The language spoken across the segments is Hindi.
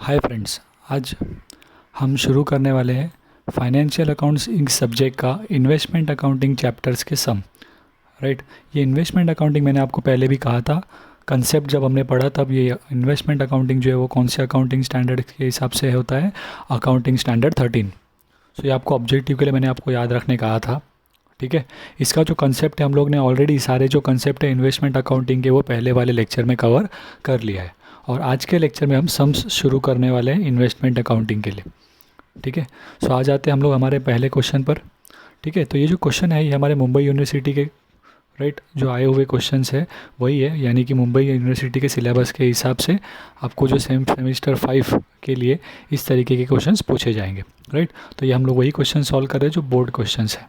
हाय फ्रेंड्स, आज हम शुरू करने वाले हैं फाइनेंशियल अकाउंट्स इंक सब्जेक्ट का इन्वेस्टमेंट अकाउंटिंग चैप्टर्स के सम। राइट, ये इन्वेस्टमेंट अकाउंटिंग मैंने आपको पहले भी कहा था। कंसेप्ट जब हमने पढ़ा तब ये इन्वेस्टमेंट अकाउंटिंग जो है वो कौन से अकाउंटिंग स्टैंडर्ड के हिसाब से होता है, अकाउंटिंग स्टैंडर्ड 13। सो ये आपको ऑब्जेक्टिव के लिए मैंने आपको याद रखने कहा था। ठीक है, इसका जो कंसेप्ट है हम लोग ने ऑलरेडी सारे जो कंसेप्ट है इन्वेस्टमेंट अकाउंटिंग के वो पहले वाले लेक्चर में कवर कर लिया है। और आज के लेक्चर में हम सम्स शुरू करने वाले हैं इन्वेस्टमेंट अकाउंटिंग के लिए। ठीक है, सो आ जाते हैं हम लोग हमारे पहले क्वेश्चन पर। ठीक है, तो ये जो क्वेश्चन है ये हमारे मुंबई यूनिवर्सिटी के राइट जो आए हुए क्वेश्चंस है वही है, यानी कि मुंबई यूनिवर्सिटी के सिलेबस के हिसाब से आपको जो सेमेस्टर 5 के लिए इस तरीके के क्वेश्चंस पूछे जाएंगे। राइट, तो ये हम लोग वही क्वेश्चन सॉल्व कर रहे हैं जो बोर्ड क्वेश्चंस है।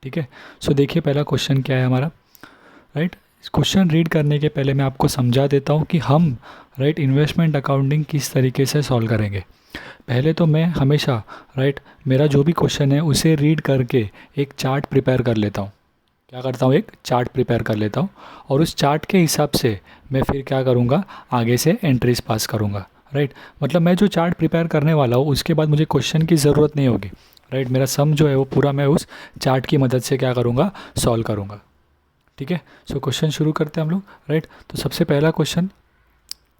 ठीक है, सो देखिए पहला क्वेश्चन क्या है हमारा। राइट, क्वेश्चन रीड करने के पहले मैं आपको समझा देता हूँ कि हम राइट इन्वेस्टमेंट अकाउंटिंग किस तरीके से सॉल्व करेंगे। पहले तो मैं हमेशा राइट मेरा जो भी क्वेश्चन है उसे रीड करके एक चार्ट प्रिपेयर कर लेता हूँ। क्या करता हूँ, एक चार्ट प्रिपेयर कर लेता हूँ और उस चार्ट के हिसाब से मैं फिर क्या करूँगा, आगे से एंट्रीज पास करूँगा। राइट, मतलब मैं जो चार्ट प्रिपेयर करने वाला हूँ उसके बाद मुझे क्वेश्चन की ज़रूरत नहीं होगी। राइट, मेरा सम जो है वो पूरा मैं उस चार्ट की मदद से क्या करूँगा, सॉल्व करूँगा। ठीक है, सो क्वेश्चन शुरू करते हैं हम लोग। राइट, तो सबसे पहला क्वेश्चन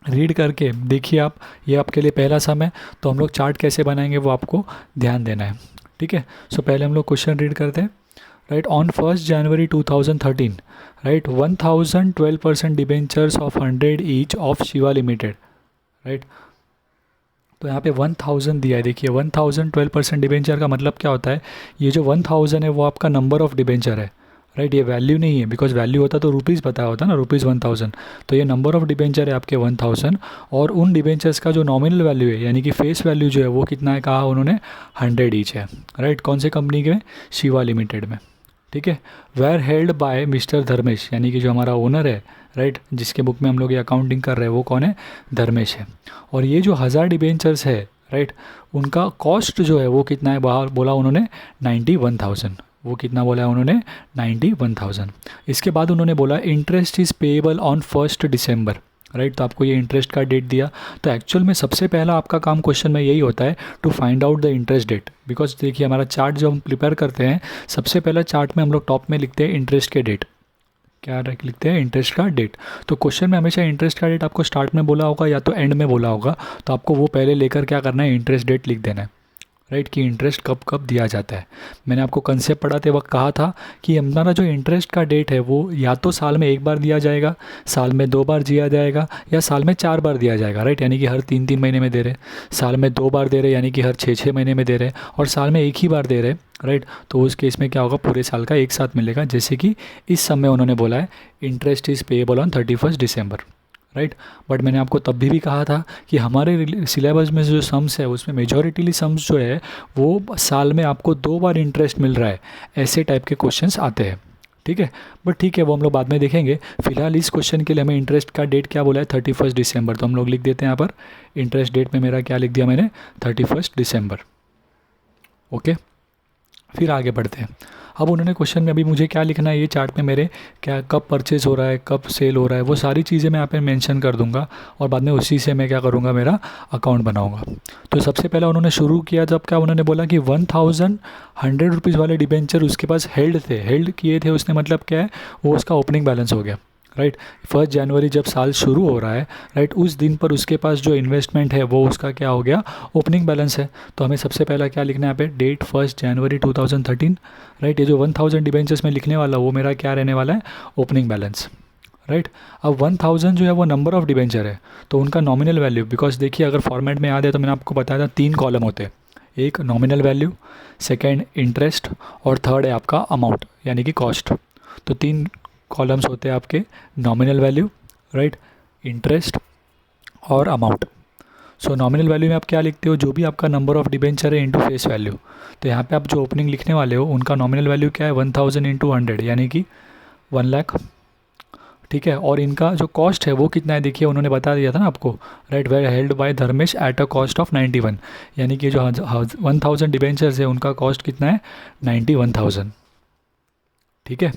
रीड करके देखिए आप, ये आपके लिए पहला सम है। तो हम लोग चार्ट कैसे बनाएंगे वो आपको ध्यान देना है। ठीक है, सो पहले हम लोग क्वेश्चन रीड करते हैं। Right, on 1 January 2013 right 1012% debentures of 100 each of Shiva limited. Right, तो यहाँ पे 1000 दिया है। देखिए 1012% डिबेंचर का मतलब क्या होता है, ये जो 1000 है वो आपका नंबर ऑफ डिबेंचर है। राइट, ये वैल्यू नहीं है, बिकॉज वैल्यू होता तो रुपीज़ बताया होता ना, रुपीज़ 1000। तो ये नंबर ऑफ डिबेंचर है आपके 1000। और उन डिबेंचर्स का जो नॉमिनल वैल्यू है यानी कि फेस वैल्यू जो है वो कितना है, कहा उन्होंने 100 ईच है। राइट, कौन से कंपनी के, शिवा लिमिटेड में। ठीक है, where held by mister Dharmesh, यानी कि जो हमारा ओनर है राइट जिसके बुक में हम लोग ये अकाउंटिंग कर रहे हैं वो कौन है, धर्मेश है। और ये जो 1000 डिबेंचर्स है राइट उनका कॉस्ट जो है वो कितना है, बाहर बोला उन्होंने 91,000। वो कितना बोला है उन्होंने, 91,000। इसके बाद उन्होंने बोला interest is payable on 1 December. Right, तो आपको ये इंटरेस्ट का डेट दिया। तो एक्चुअल में सबसे पहला आपका काम क्वेश्चन में यही होता है to find out the interest date. Because देखिए हमारा चार्ट जो हम प्रिपेयर करते हैं सबसे पहला चार्ट में हम लोग टॉप में लिखते हैं इंटरेस्ट के डेट। क्या लिखते हैं, इंटरेस्ट का डेट। तो क्वेश्चन में हमेशा इंटरेस्ट का डेट आपको स्टार्ट में बोला होगा या तो एंड में बोला होगा, तो आपको वो पहले लेकर क्या करना है, इंटरेस्ट डेट लिख देना है। राइट, कि इंटरेस्ट कब कब दिया जाता है। मैंने आपको कंसेप्ट पढ़ाते वक्त कहा था कि हमारा जो इंटरेस्ट का डेट है वो या तो साल में एक बार दिया जाएगा, साल में 2 बार दिया जाएगा, या साल में 4 बार दिया जाएगा। राइट, यानी कि हर 3-3 महीने में दे रहे, साल में 2 बार दे रहे यानी कि हर 6-6 महीने में दे रहे, और साल में एक ही बार दे रहे। राइट, तो उस केस में क्या होगा, पूरे साल का एक साथ मिलेगा। जैसे कि इस समय उन्होंने बोला है interest is payable on 31 December. Right, but मैंने आपको तब भी कहा था कि हमारे सिलेबस में जो सम्स है उसमें मेजॉरिटीली सम्स जो है वो साल में आपको 2 बार इंटरेस्ट मिल रहा है, ऐसे टाइप के क्वेश्चंस आते हैं। ठीक है, बट ठीक है वो हम लोग बाद में देखेंगे। फिलहाल इस क्वेश्चन के लिए हमें इंटरेस्ट का डेट क्या बोला है, 31 दिसंबर। तो हम लोग लिख देते हैं यहाँ पर, इंटरेस्ट डेट में मेरा क्या लिख दिया मैंने, 31 दिसंबर। ओके, फिर आगे बढ़ते हैं। अब उन्होंने क्वेश्चन में अभी मुझे क्या लिखना है, ये चार्ट में मेरे क्या कब परचेज़ हो रहा है, कब सेल हो रहा है, वो सारी चीज़ें मैं यहाँ पे मेंशन कर दूंगा और बाद में उसी से मैं क्या करूँगा, मेरा अकाउंट बनाऊँगा। तो सबसे पहले उन्होंने शुरू किया जब क्या उन्होंने बोला कि 1100 रुपीज़ वाले डिबेंचर उसके पास हेल्ड थे, हेल्ड किए थे उसने, मतलब क्या है, वो उसका ओपनिंग बैलेंस हो गया। राइट, 1 जनवरी जब साल शुरू हो रहा है राइट उस दिन पर उसके पास जो इन्वेस्टमेंट है वो उसका क्या हो गया, ओपनिंग बैलेंस है। तो हमें सबसे पहला क्या लिखना है यहाँ पे, डेट 1 जनवरी 2013। राइट, ये जो 1000 डिबेंचर्स में लिखने वाला वो मेरा क्या रहने वाला है, ओपनिंग बैलेंस। राइट, अब 1000 जो है वो नंबर ऑफ डिबेंचर है तो उनका नॉमिनल वैल्यू, बिकॉज देखिए अगर फॉर्मेट में याद है तो मैंने आपको बताया था 3 कॉलम होते हैं, एक नॉमिनल वैल्यू, सेकेंड इंटरेस्ट, और थर्ड है आपका अमाउंट यानी कि कॉस्ट। तो 3 कॉलम्स होते हैं आपके, नॉमिनल वैल्यू, राइट, इंटरेस्ट और अमाउंट। सो नॉमिनल वैल्यू में आप क्या लिखते हो, जो भी आपका नंबर ऑफ डिबेंचर है इंटू फेस वैल्यू। तो यहाँ पे आप जो ओपनिंग लिखने वाले हो उनका नॉमिनल वैल्यू क्या है, 1000 इंटू 100 यानी कि 1 लाख। ठीक है, और इनका जो कॉस्ट है वो कितना है, देखिए उन्होंने बता दिया था ना आपको। Right, where held by Dharmesh at a cost of 91, यानी कि जो 1000 डिबेंचर्स है उनका कॉस्ट कितना है, 91,000। ठीक है,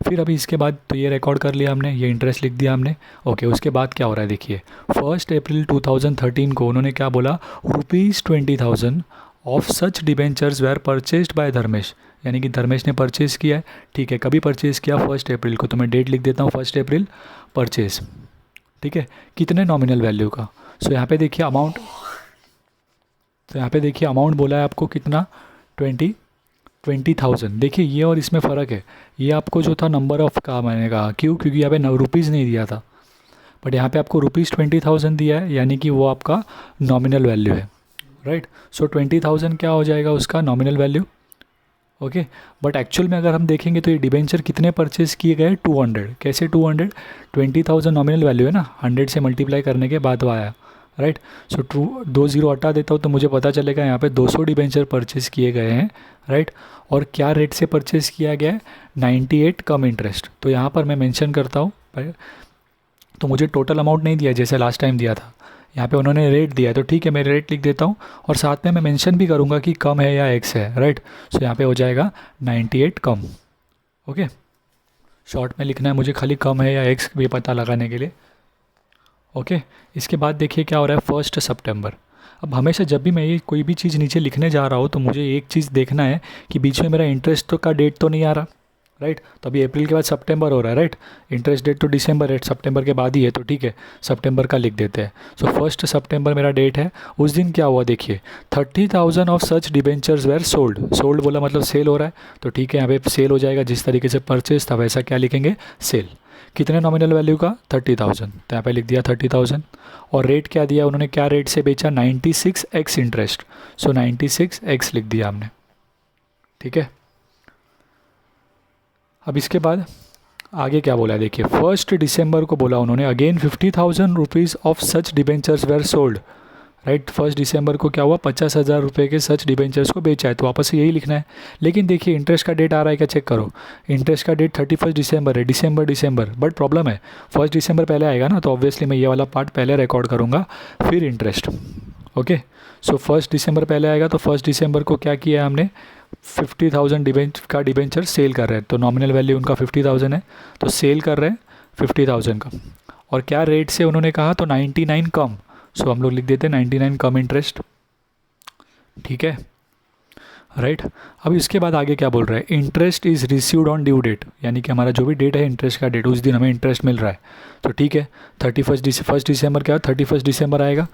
फिर अभी इसके बाद तो ये रिकॉर्ड कर लिया हमने, ये इंटरेस्ट लिख दिया हमने। ओके, उसके बाद क्या हो रहा है देखिए, 1 अप्रैल 2013 को उन्होंने क्या बोला, ₹20,000 of such debentures were purchased by Dharmesh, यानी कि धर्मेश ने परचेज़ किया है। ठीक है, कभी परचेज़ किया, 1 अप्रैल को, तो मैं डेट लिख देता हूँ 1 अप्रैल परचेज़। ठीक है, कितने नॉमिनल वैल्यू का। सो यहाँ पे देखिए अमाउंट, तो यहाँ पे देखिए अमाउंट बोला है आपको कितना, 20,000। देखिए ये और इसमें फ़र्क है, ये आपको जो था नंबर ऑफ़ का मैंने कहा, क्यों, क्योंकि यहाँ पे रुपीज़ नहीं दिया था, बट यहाँ पे आपको ₹20,000 दिया है, यानी कि वो आपका नॉमिनल वैल्यू है, राइट। सो 20,000 क्या हो जाएगा उसका nominal value. Okay, but actual में अगर हम देखेंगे तो ये डिबेंचर कितने परचेज़ किए गए, 200। कैसे 200, 20,000 नॉमिनल वैल्यू है ना, 100 से मल्टीप्लाई करने के बाद वो आया, राइट। सो 2 ज़ीरो हटा देता हूँ तो मुझे पता चलेगा यहाँ पे 200 डिबेंचर परचेज़ किए गए हैं, राइट। और क्या रेट से परचेज़ किया गया है, 98 कम इंटरेस्ट। तो यहाँ पर मैं मेंशन करता हूँ, तो मुझे टोटल अमाउंट नहीं दिया जैसे लास्ट टाइम दिया था, यहाँ पे उन्होंने रेट दिया है, तो ठीक है मैं रेट लिख देता हूँ, और साथ में मैं मेंशन भी करूँगा कि कम है या एक्स है, राइट। सो यहाँ पे हो जाएगा 98 कम। ओके, शॉर्ट में लिखना है मुझे खाली कम है या एक्स भी पता लगाने के लिए। ओके, इसके बाद देखिए क्या हो रहा है, 1 सितंबर। अब हमेशा जब भी मैं ये कोई भी चीज़ नीचे लिखने जा रहा हूँ तो मुझे एक चीज़ देखना है कि बीच में मेरा इंटरेस्ट तो का डेट तो नहीं आ रहा, राइट। तो अभी अप्रैल के बाद सितंबर हो रहा है, राइट। इंटरेस्ट डेट तो दिसंबर है, सितंबर के बाद ही है, तो ठीक है सितंबर का लिख देते हैं। सो 1 सितंबर मेरा डेट है। उस दिन क्या हुआ देखिए, 30,000 of such debentures were sold. Sold बोला मतलब सेल हो रहा है, तो ठीक है यहाँ पे सेल हो जाएगा, जिस तरीके से परचेज था वैसा क्या लिखेंगे, सेल। कितने नॉमिनल वैल्यू का, 30,000, तो यहाँ पे लिख दिया 30,000। और रेट क्या दिया उन्होंने, क्या रेट से बेचा, 96x इंटरेस्ट। सो 96x लिख दिया हमने, ठीक है। अब इसके बाद आगे क्या बोला है देखिए, 1 दिसंबर को बोला उन्होंने, again 50,000 rupees of such debentures were sold, right. 1 दिसंबर को क्या हुआ, 50,000 रुपये के सच डिबेंचर्स को बेचा है, तो वापस से यही लिखना है। लेकिन देखिए इंटरेस्ट का डेट आ रहा है क्या, चेक करो, इंटरेस्ट का डेट 31 दिसंबर है, दिसंबर, बट प्रॉब्लम है 1 दिसंबर पहले आएगा ना, तो ऑब्वियसली मैं ये वाला पार्ट पहले रिकॉर्ड करूँगा, फिर इंटरेस्ट। ओके, सो 1 दिसंबर पहले आएगा, तो 1 दिसंबर को क्या किया है हमने, 50,000 डिबेंचर सेल कर रहे हैं, तो नॉमिनल वैल्यू उनका 50,000 है, तो सेल कर रहे हैं 50,000 का। और क्या रेट से उन्होंने कहा, तो 99 कम। सो हम लोग लिख देते हैं 99 कम इंटरेस्ट, ठीक है, राइट। अब इसके बाद आगे क्या बोल रहा है, interest is received on due date, यानी कि हमारा जो भी डेट है इंटरेस्ट का डेट, उस दिन हमें इंटरेस्ट मिल रहा है, तो ठीक है 1 दिसंबर क्या, 31 दिसंबर आएगा,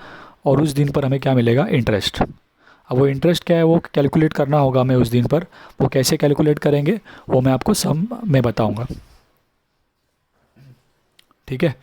और उस दिन पर हमें क्या मिलेगा, इंटरेस्ट। अब वो इंटरेस्ट क्या है वो कैलकुलेट करना होगा हमें उस दिन पर, वो कैसे कैलकुलेट करेंगे वो मैं आपको सम में बताऊंगा, ठीक है।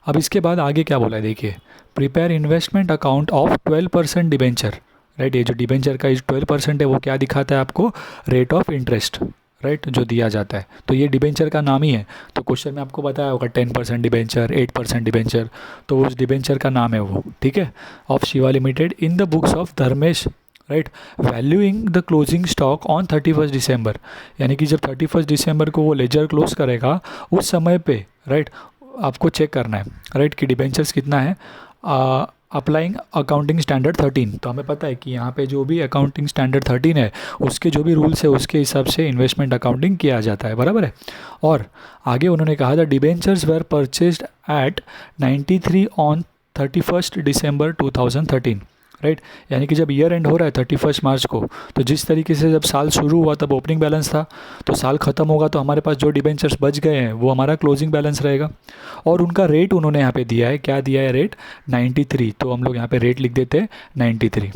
अब इसके बाद आगे क्या बोला है देखिए, prepare investment account of 12% debenture, right. ये जो डिबेंचर का 12% है वो क्या दिखाता है आपको, रेट ऑफ इंटरेस्ट, राइट, जो दिया जाता है, तो ये डिबेंचर का नाम ही है। तो क्वेश्चन में आपको बताया होगा 10% डिबेंचर, 8% डिबेंचर, तो उस डिबेंचर का नाम है वो, ठीक है, of Shiva limited in the books of Dharmesh, right, valuing the closing stock on 31 दिसंबर, यानी कि जब 31 दिसंबर को वो लेजर क्लोज करेगा उस समय पे, राइट, आपको चेक करना है, राइट, कि डिबेंचर्स कितना है, अप्लाइंग अकाउंटिंग स्टैंडर्ड 13। तो हमें पता है कि यहाँ पे जो भी अकाउंटिंग स्टैंडर्ड 13 है उसके जो भी रूल्स है उसके हिसाब से इन्वेस्टमेंट अकाउंटिंग किया जाता है, बराबर है। और आगे उन्होंने कहा था debentures were purchased at 93 on 31 December 2013, right, यानी कि जब ईयर एंड हो रहा है 31 मार्च को, तो जिस तरीके से जब साल शुरू हुआ तब ओपनिंग बैलेंस था, तो साल ख़त्म होगा तो हमारे पास जो डिबेंचर्स बच गए हैं वो हमारा क्लोजिंग बैलेंस रहेगा। और उनका रेट उन्होंने यहाँ पे दिया है, क्या दिया है रेट, 93, तो हम लोग यहाँ पे रेट लिख देते हैं 93।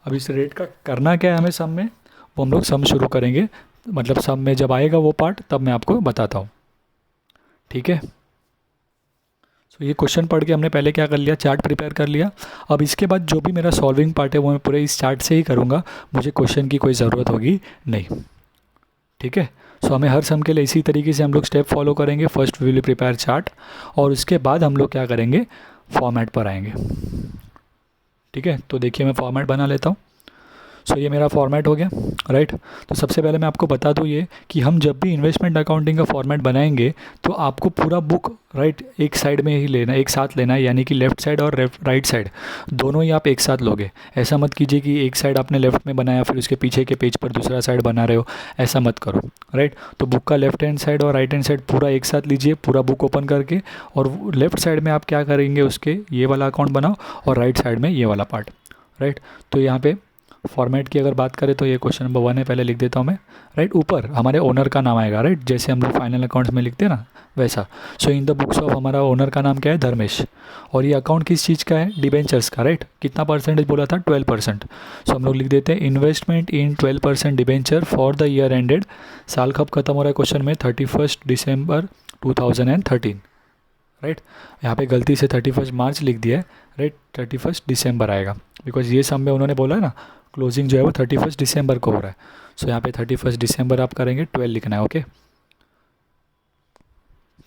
अब इस रेट का करना क्या है हमें सम में, वो हम लोग सम शुरू करेंगे, मतलब सम में जब आएगा वो पार्ट तब मैं आपको बताता हूँ, ठीक है। सो ये क्वेश्चन पढ़ के हमने पहले क्या कर लिया, चार्ट प्रिपेयर कर लिया। अब इसके बाद जो भी मेरा सॉल्विंग पार्ट है वो मैं पूरे इस चार्ट से ही करूँगा, मुझे क्वेश्चन की कोई ज़रूरत होगी नहीं, ठीक है। सो हमें हर सम के लिए इसी तरीके से हम लोग स्टेप फॉलो करेंगे। First we will prepare chart, और उसके बाद हम लोग क्या करेंगे, फॉर्मेट पर आएंगे, ठीक है। तो देखिए मैं फॉर्मेट बना लेता हूँ। सो ये मेरा फॉर्मेट हो गया, राइट। तो सबसे पहले मैं आपको बता दूँ ये कि हम जब भी इन्वेस्टमेंट अकाउंटिंग का फॉर्मेट बनाएंगे तो आपको पूरा बुक, राइट, एक साइड में ही लेना, एक साथ लेना है, यानी कि लेफ़्ट साइड और राइट साइड दोनों ही आप एक साथ लोगे। ऐसा मत कीजिए कि एक साइड आपने लेफ़्ट में बनाया फिर उसके पीछे के पेज पर दूसरा साइड बना रहे हो, ऐसा मत करो, राइट। तो बुक का लेफ्ट हैंड साइड और राइट हैंड साइड पूरा एक साथ लीजिए, पूरा बुक ओपन करके, और लेफ्ट साइड में आप क्या करेंगे, उसके ये वाला अकाउंट बनाओ और राइट साइड में ये वाला पार्ट, राइट। तो यहाँ पे फॉर्मेट की अगर बात करें तो ये क्वेश्चन नंबर 1 है, पहले लिख देता हूँ मैं, राइट। ऊपर हमारे ओनर का नाम आएगा, राइट, जैसे हम लोग फाइनल अकाउंट्स में लिखते हैं ना वैसा। सो इन द बुक्स ऑफ हमारा ओनर का नाम क्या है, धर्मेश। और ये अकाउंट किस चीज़ का है, डिबेंचर्स का, राइट। कितना परसेंटेज बोला था, 12%। सो हम लोग लिख देते हैं investment in 12% debenture for the year ended. साल कब खत्म हो रहा है क्वेश्चन में, 31 दिसंबर 2013, राइट। यहाँ पे गलती से 31 मार्च लिख दिया है, राइट, 31 दिसंबर आएगा, बिकॉज ये सब में उन्होंने बोला है ना क्लोजिंग जो है वो 31 दिसंबर को हो रहा है। सो यहाँ पे 31 दिसंबर आप करेंगे, 12 लिखना है, ओके,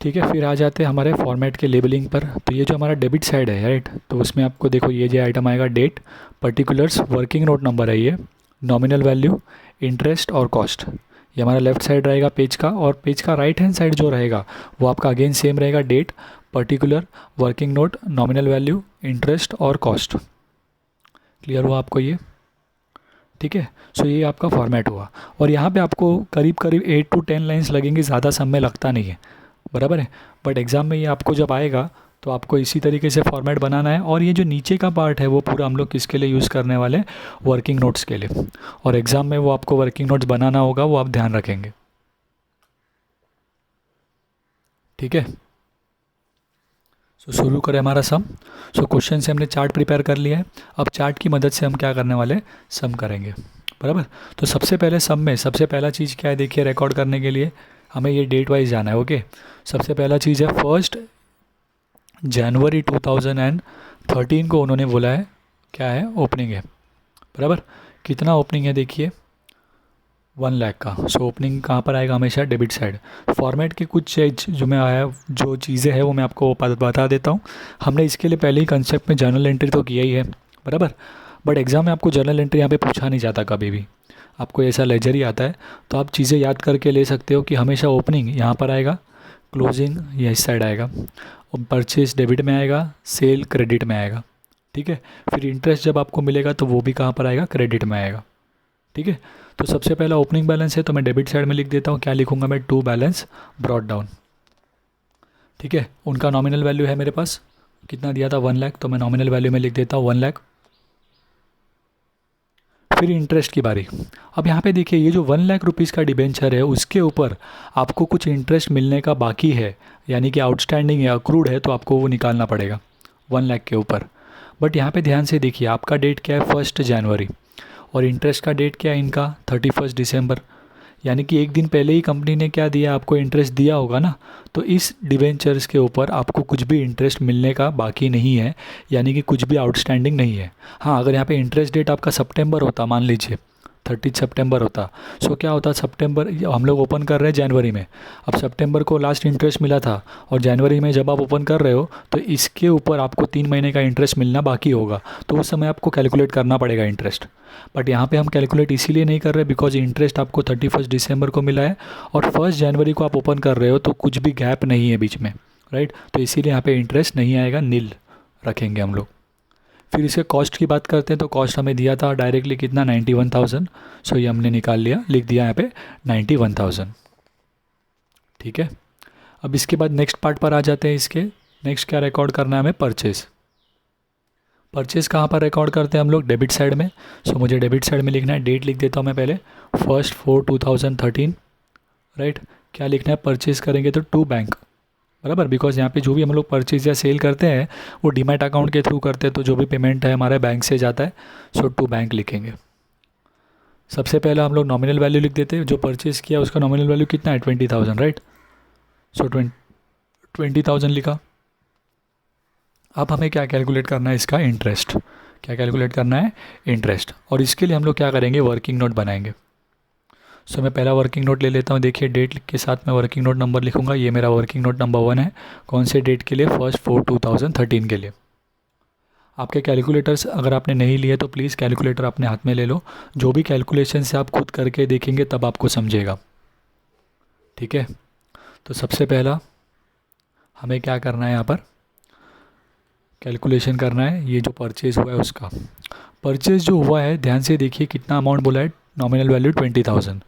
ठीक है। फिर आ जाते हैं हमारे फॉर्मेट के लेबलिंग पर। तो ये जो हमारा डेबिट साइड है, राइट, तो उसमें आपको देखो ये जो आइटम आएगा, date, particulars, working note number है ये, नॉमिनल वैल्यू, इंटरेस्ट और कॉस्ट। ये हमारा लेफ्ट साइड रहेगा पेज का, और पेज का राइट हैंड साइड जो रहेगा वो आपका अगेन सेम रहेगा, date, particular, working note, nominal value, interest और कॉस्ट। क्लियर हुआ आपको ये, ठीक है। सो ये आपका फॉर्मेट हुआ, और यहाँ पे आपको करीब करीब 8 to 10 लाइन्स लगेंगी, ज़्यादा समय लगता नहीं है, बराबर है। बट एग्ज़ाम में ये आपको जब आएगा तो आपको इसी तरीके से फॉर्मेट बनाना है। और ये जो नीचे का पार्ट है वो पूरा हम लोग किसके लिए यूज़ करने वाले हैं, वर्किंग नोट्स के लिए। और एग्ज़ाम में वो आपको वर्किंग नोट्स बनाना होगा, वो आप ध्यान रखेंगे, ठीक है। सो शुरू करें हमारा सम। सो क्वेश्चन से हमने चार्ट प्रिपेयर कर लिया है, अब चार्ट की मदद से हम क्या करने वाले, सम करेंगे, बराबर। तो सबसे पहले सम में सबसे पहला चीज़ क्या है, देखिए, रिकॉर्ड करने के लिए हमें ये डेट वाइज जाना है, ओके। सबसे पहला चीज़ है 1 जनवरी 2013 को उन्होंने बोला है क्या है, ओपनिंग है, बराबर। कितना ओपनिंग है, देखिए 1 लाख का। सो ओपनिंग कहाँ पर आएगा, हमेशा डेबिट साइड। फॉर्मेट के कुछ चीज जो मैं आया, जो चीज़ें हैं वो मैं आपको बता देता हूँ। हमने इसके लिए पहले ही कंसेप्ट में जर्नल एंट्री तो किया ही है, बराबर। बट एग्ज़ाम में आपको जर्नल एंट्री यहाँ पे पूछा नहीं जाता कभी भी, आपको ऐसा लेजर ही आता है। तो आप चीज़ें याद करके ले सकते हो कि हमेशा ओपनिंग यहाँ पर आएगा, क्लोजिंग ये इस साइड आएगा, और परचेज डेबिट में आएगा, सेल क्रेडिट में आएगा, ठीक है। फिर इंटरेस्ट जब आपको मिलेगा तो वो भी कहाँ पर आएगा, क्रेडिट में आएगा, ठीक है। तो सबसे पहला ओपनिंग बैलेंस है, तो मैं डेबिट साइड में लिख देता हूँ, क्या लिखूंगा मैं, टू बैलेंस ब्रॉट डाउन, ठीक है। उनका नॉमिनल वैल्यू है मेरे पास, कितना दिया था, 1 लाख, तो मैं नॉमिनल वैल्यू में लिख देता हूँ 1 लाख। फिर इंटरेस्ट की बारी। अब यहाँ पे देखिए, ये जो 1 लाख रुपीज़ का डिबेंचर है उसके ऊपर आपको कुछ इंटरेस्ट मिलने का बाकी है, यानी कि आउटस्टैंडिंग या अक्रूड है, तो आपको वो निकालना पड़ेगा 1 लाख के ऊपर। बट यहाँ पे ध्यान से देखिए, आपका डेट क्या है, 1 जनवरी, और इंटरेस्ट का डेट क्या है इनका, 31 दिसंबर। यानी कि एक दिन पहले ही कंपनी ने क्या दिया, आपको इंटरेस्ट दिया होगा ना। तो इस डिवेंचर्स के ऊपर आपको कुछ भी इंटरेस्ट मिलने का बाकी नहीं है, यानी कि कुछ भी आउटस्टैंडिंग नहीं है। हाँ, अगर यहाँ पे इंटरेस्ट डेट आपका सितंबर होता, मान लीजिए 30 सितंबर होता, सो क्या होता, सितंबर हम लोग ओपन कर रहे हैं जनवरी में, अब सितंबर को लास्ट इंटरेस्ट मिला था, और जनवरी में जब आप ओपन कर रहे हो तो इसके ऊपर आपको 3 महीने का इंटरेस्ट मिलना बाकी होगा, तो उस समय आपको कैलकुलेट करना पड़ेगा इंटरेस्ट। बट यहाँ पे हम कैलकुलेट इसीलिए नहीं कर रहे बिकॉज इंटरेस्ट आपको 31 दिसंबर को मिला है, और 1 जनवरी को आप ओपन कर रहे हो, तो कुछ भी गैप नहीं है बीच में, राइट। तो इसीलिए यहाँ पे इंटरेस्ट नहीं आएगा, नील रखेंगे हम लोग। फिर इसके कॉस्ट की बात करते हैं, तो कॉस्ट हमें दिया था डायरेक्टली कितना, 91,000। सो ये हमने निकाल लिया, लिख दिया यहाँ पे 91,000, ठीक है। अब इसके बाद नेक्स्ट पार्ट पर आ जाते हैं। इसके नेक्स्ट क्या रिकॉर्ड करना है हमें, परचेज़। परचेज़ कहाँ पर रिकॉर्ड करते हैं हम लोग, डेबिट साइड में। सो मुझे डेबिट साइड में लिखना है, डेट लिख देता हूँ मैं पहले, 1/4/2013, राइट। क्या लिखना है, परचेज़ करेंगे तो टू बैंक, बराबर, बिकॉज यहाँ पे जो भी हम लोग परचेज या सेल करते हैं वो डीमैट अकाउंट के थ्रू करते हैं, तो जो भी पेमेंट है हमारे बैंक से जाता है, सो टू बैंक लिखेंगे। सबसे पहले हम लोग नॉमिनल वैल्यू लिख देते हैं, जो परचेज़ किया उसका नॉमिनल वैल्यू कितना है, 20,000, राइट। सो 20,000 लिखा। अब हमें क्या कैलकुलेट करना है, इसका इंटरेस्ट। क्या कैलकुलेट करना है, इंटरेस्ट। और इसके लिए हम लोग क्या करेंगे, वर्किंग नोट बनाएंगे। सो मैं पहला वर्किंग नोट ले लेता हूँ, देखिए डेट के साथ मैं वर्किंग नोट नंबर लिखूंगा। ये मेरा वर्किंग नोट नंबर 1 है, कौन से डेट के लिए, 1/4/2013 के लिए। आपके कैलकुलेटर्स अगर आपने नहीं लिए तो प्लीज़ कैलकुलेटर अपने हाथ में ले लो, जो भी कैलकुलेशन से आप खुद करके देखेंगे तब आपको समझेगा, ठीक है। तो सबसे पहला हमें क्या करना है, यहाँ पर कैलकुलेशन करना है ये जो परचेज़ हुआ है उसका। परचेज़ जो हुआ है ध्यान से देखिए कितना अमाउंट बोला है, नॉमिनल वैल्यू 20,000,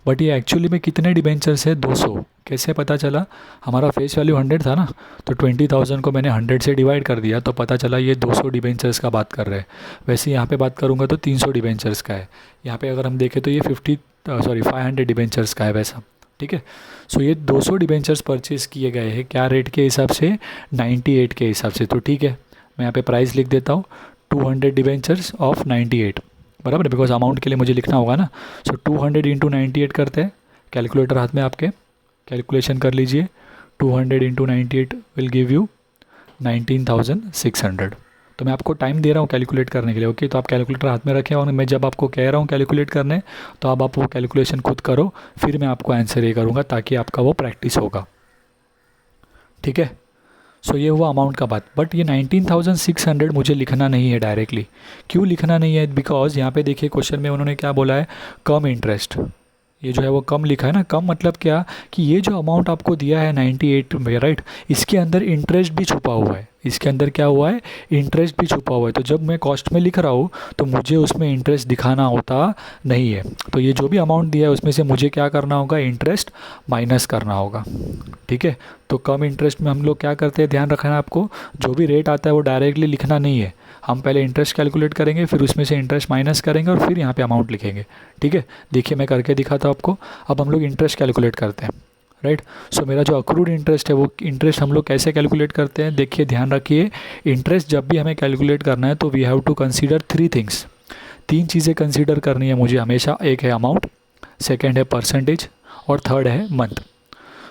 बट ये एक्चुअली में कितने डिबेंचर्स है 200। कैसे पता चला, हमारा फेस वैल्यू 100 था ना, तो 20,000 को मैंने 100 से डिवाइड कर दिया तो पता चला ये 200 डिबेंचर्स का बात कर रहे हैं। वैसे यहाँ पे बात करूँगा तो 300 डिबेंचर्स का है। यहाँ पे अगर हम देखें तो ये 500 डिबेंचर्स का है वैसा, ठीक है। सो ये 200 डिबेंचर्स परचेज़ किए गए हैं, क्या रेट के हिसाब से, 98 के हिसाब से। तो ठीक है, मैं यहाँ पे प्राइस लिख देता हूँ, 200 डिबेंचर्स ऑफ 98, बराबर है, बिकॉज अमाउंट के लिए मुझे लिखना होगा ना। सो 200 इंटू 98 करते हैं, कैलकुलेटर हाथ में आपके, कैलकुलेशन कर लीजिए। 200 इंटू 98 विल गिव यू 19,600। तो मैं आपको टाइम दे रहा हूँ कैलकुलेट करने के लिए, ओके। तो आप कैलकुलेटर हाथ में रखें और मैं जब आपको कह रहा हूँ कैलकुलेट करने तो अब आप वो कैलकुलेशन खुद करो, फिर मैं आपको आंसर ये करूँगा ताकि आपका वो प्रैक्टिस होगा, ठीक है। सो ये हुआ अमाउंट का बात, बट ये 19,600 मुझे लिखना नहीं है डायरेक्टली। क्यों लिखना नहीं है, बिकॉज यहाँ पे देखिए क्वेश्चन में उन्होंने क्या बोला है, कम इंटरेस्ट। ये जो है वो कम लिखा है ना, कम मतलब क्या कि ये जो अमाउंट आपको दिया है 98 में, राइट, इसके अंदर इंटरेस्ट भी छुपा हुआ है, इसके अंदर क्या हुआ है, इंटरेस्ट भी छुपा हुआ है। तो जब मैं कॉस्ट में लिख रहा हूँ तो मुझे उसमें इंटरेस्ट दिखाना होता नहीं है। तो ये जो भी अमाउंट दिया है उसमें से मुझे क्या करना होगा, इंटरेस्ट माइनस करना होगा, ठीक है। तो कम इंटरेस्ट में हम लोग क्या करते हैं, ध्यान रखना आपको, जो भी रेट आता है वो डायरेक्टली लिखना नहीं है, हम पहले इंटरेस्ट कैलकुलेट करेंगे, फिर उसमें से इंटरेस्ट माइनस करेंगे और फिर यहाँ पे अमाउंट लिखेंगे, ठीक है। देखिए मैं करके दिखाता हूँ आपको। अब हम लोग इंटरेस्ट कैलकुलेट करते हैं, राइट। सो मेरा जो अक्रूड इंटरेस्ट है वो इंटरेस्ट हम लोग कैसे कैलकुलेट करते हैं, देखिए ध्यान रखिए। इंटरेस्ट जब भी हमें कैलकुलेट करना है तो we have to consider 3 things, 3 चीज़ें कंसीडर करनी है मुझे हमेशा। एक है अमाउंट, सेकेंड है परसेंटेज और थर्ड है मंथ।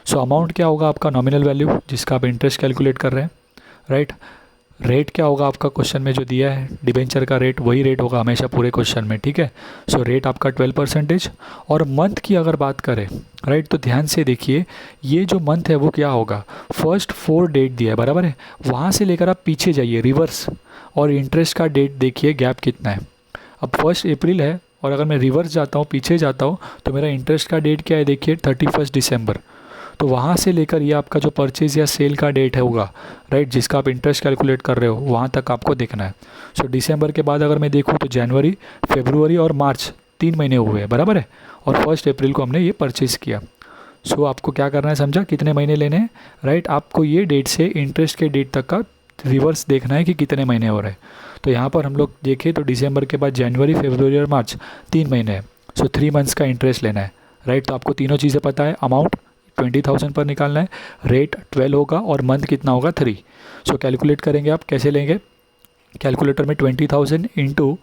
सो अमाउंट क्या होगा, आपका नॉमिनल वैल्यू जिसका आप इंटरेस्ट कैलकुलेट कर रहे हैं, राइट। रेट क्या होगा आपका क्वेश्चन में जो दिया है, डिबेंचर का रेट, वही रेट होगा हमेशा पूरे क्वेश्चन में, ठीक है। सो रेट आपका 12%। और मंथ की अगर बात करें, राइट, तो ध्यान से देखिए ये जो मंथ है वो क्या होगा, फर्स्ट 4 डेट दिया है, बराबर है, वहाँ से लेकर आप पीछे जाइए रिवर्स, और इंटरेस्ट का डेट देखिए गैप कितना है। अब 1 अप्रैल है और अगर मैं रिवर्स जाता हूँ, पीछे जाता हूँ, तो मेरा इंटरेस्ट का डेट क्या है, देखिए 31 दिसंबर। तो वहाँ से लेकर ये आपका जो परचेज़ या सेल का डेट है होगा, राइट, जिसका आप इंटरेस्ट कैलकुलेट कर रहे हो, वहाँ तक आपको देखना है। सो दिसंबर के बाद अगर मैं देखूँ तो जनवरी, फरवरी और मार्च 3 महीने हुए हैं, बराबर है, और 1 अप्रैल को हमने ये परचेज़ किया। सो आपको क्या करना है, समझा, कितने महीने लेने हैं, राइट। आपको ये डेट से इंटरेस्ट के डेट तक का रिवर्स देखना है कि कितने महीने हो रहे हैं। तो यहाँ पर हम लोग देखें तो दिसंबर के बाद जनवरी, फरवरी और मार्च 3 महीने हैं। सो 3 मंथ्स का इंटरेस्ट लेना है, राइट। तो आपको तीनों चीज़ें पता है, अमाउंट 20,000 पर निकालना है, रेट 12 होगा और मंथ कितना होगा 3। सो कैलकुलेट करेंगे आप, कैसे लेंगे, कैलकुलेटर में 20,000 इंटू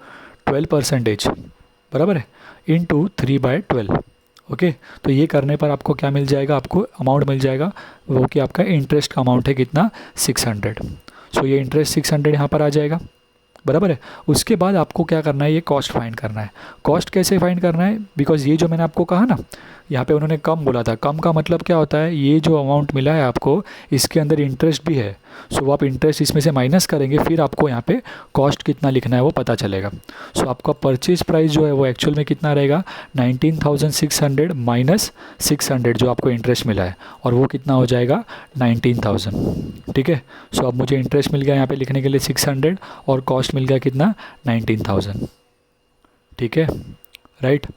12%, बराबर है, इंटू 3/12, ओके। तो ये करने पर आपको क्या मिल जाएगा, आपको अमाउंट मिल जाएगा वो कि आपका इंटरेस्ट का अमाउंट है कितना, 600। सो ये इंटरेस्ट 600 यहाँ पर आ जाएगा, बराबर है। उसके बाद आपको क्या करना है, ये कॉस्ट फाइंड करना है। कॉस्ट कैसे फाइंड करना है, बिकॉज ये जो मैंने आपको कहा ना, यहाँ पे उन्होंने कम बोला था, कम का मतलब क्या होता है, ये जो अमाउंट मिला है आपको इसके अंदर इंटरेस्ट भी है। सो आप इंटरेस्ट इसमें से माइनस करेंगे, फिर आपको यहाँ पे कॉस्ट कितना लिखना है वो पता चलेगा। सो आपका परचेज प्राइस जो है वो एक्चुअल में कितना रहेगा, 19,600 माइनस 600 जो आपको इंटरेस्ट मिला है, और वो कितना हो जाएगा 19,000, ठीक है। सो अब मुझे इंटरेस्ट मिल गया यहाँ पे लिखने के लिए 600 और कॉस्ट मिल गया कितना, 19,000, ठीक है, राइट।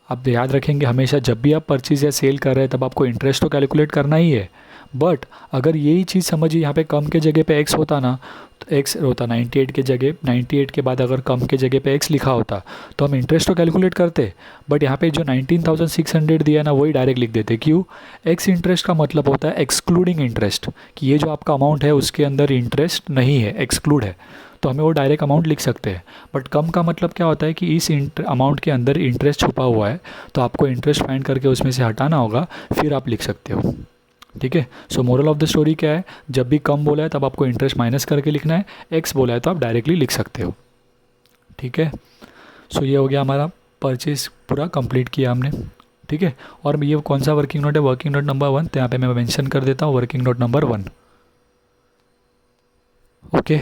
आप याद रखेंगे हमेशा जब भी आप परचेज़ या सेल कर रहे हैं तब आपको इंटरेस्ट तो कैलकुलेट करना ही है, बट अगर यही चीज़ समझिए यहाँ पे कम के जगह पे एक्स होता ना, तो एक्स होता 98 के जगह, 98 के बाद अगर कम के जगह पे एक्स लिखा होता तो हम इंटरेस्ट तो कैलकुलेट करते, बट यहाँ पे जो 19,600 दिया ना वही डायरेक्ट लिख देते। क्यों, एक्स इंटरेस्ट का मतलब होता है एक्सक्लूडिंग इंटरेस्ट, कि ये जो आपका अमाउंट है उसके अंदर इंटरेस्ट नहीं है, एक्सक्लूड है, तो हमें वो डायरेक्ट अमाउंट लिख सकते हैं। बट कम का मतलब क्या होता है कि इस अमाउंट के अंदर इंटरेस्ट छुपा हुआ है, तो आपको इंटरेस्ट फाइंड करके उसमें से हटाना होगा, फिर आप लिख सकते हो, ठीक है। सो मोरल ऑफ द स्टोरी क्या है, जब भी कम बोला है तब आपको इंटरेस्ट माइनस करके लिखना है, एक्स बोला है तो आप डायरेक्टली लिख सकते हो, ठीक है। सो ये हो गया हमारा परचेज पूरा कंप्लीट किया हमने, ठीक है। और ये कौन सा वर्किंग नोट है, वर्किंग नोट नंबर 1, तो यहाँ पे मैं मेंशन कर देता हूँ वर्किंग नोट नंबर 1, ओके।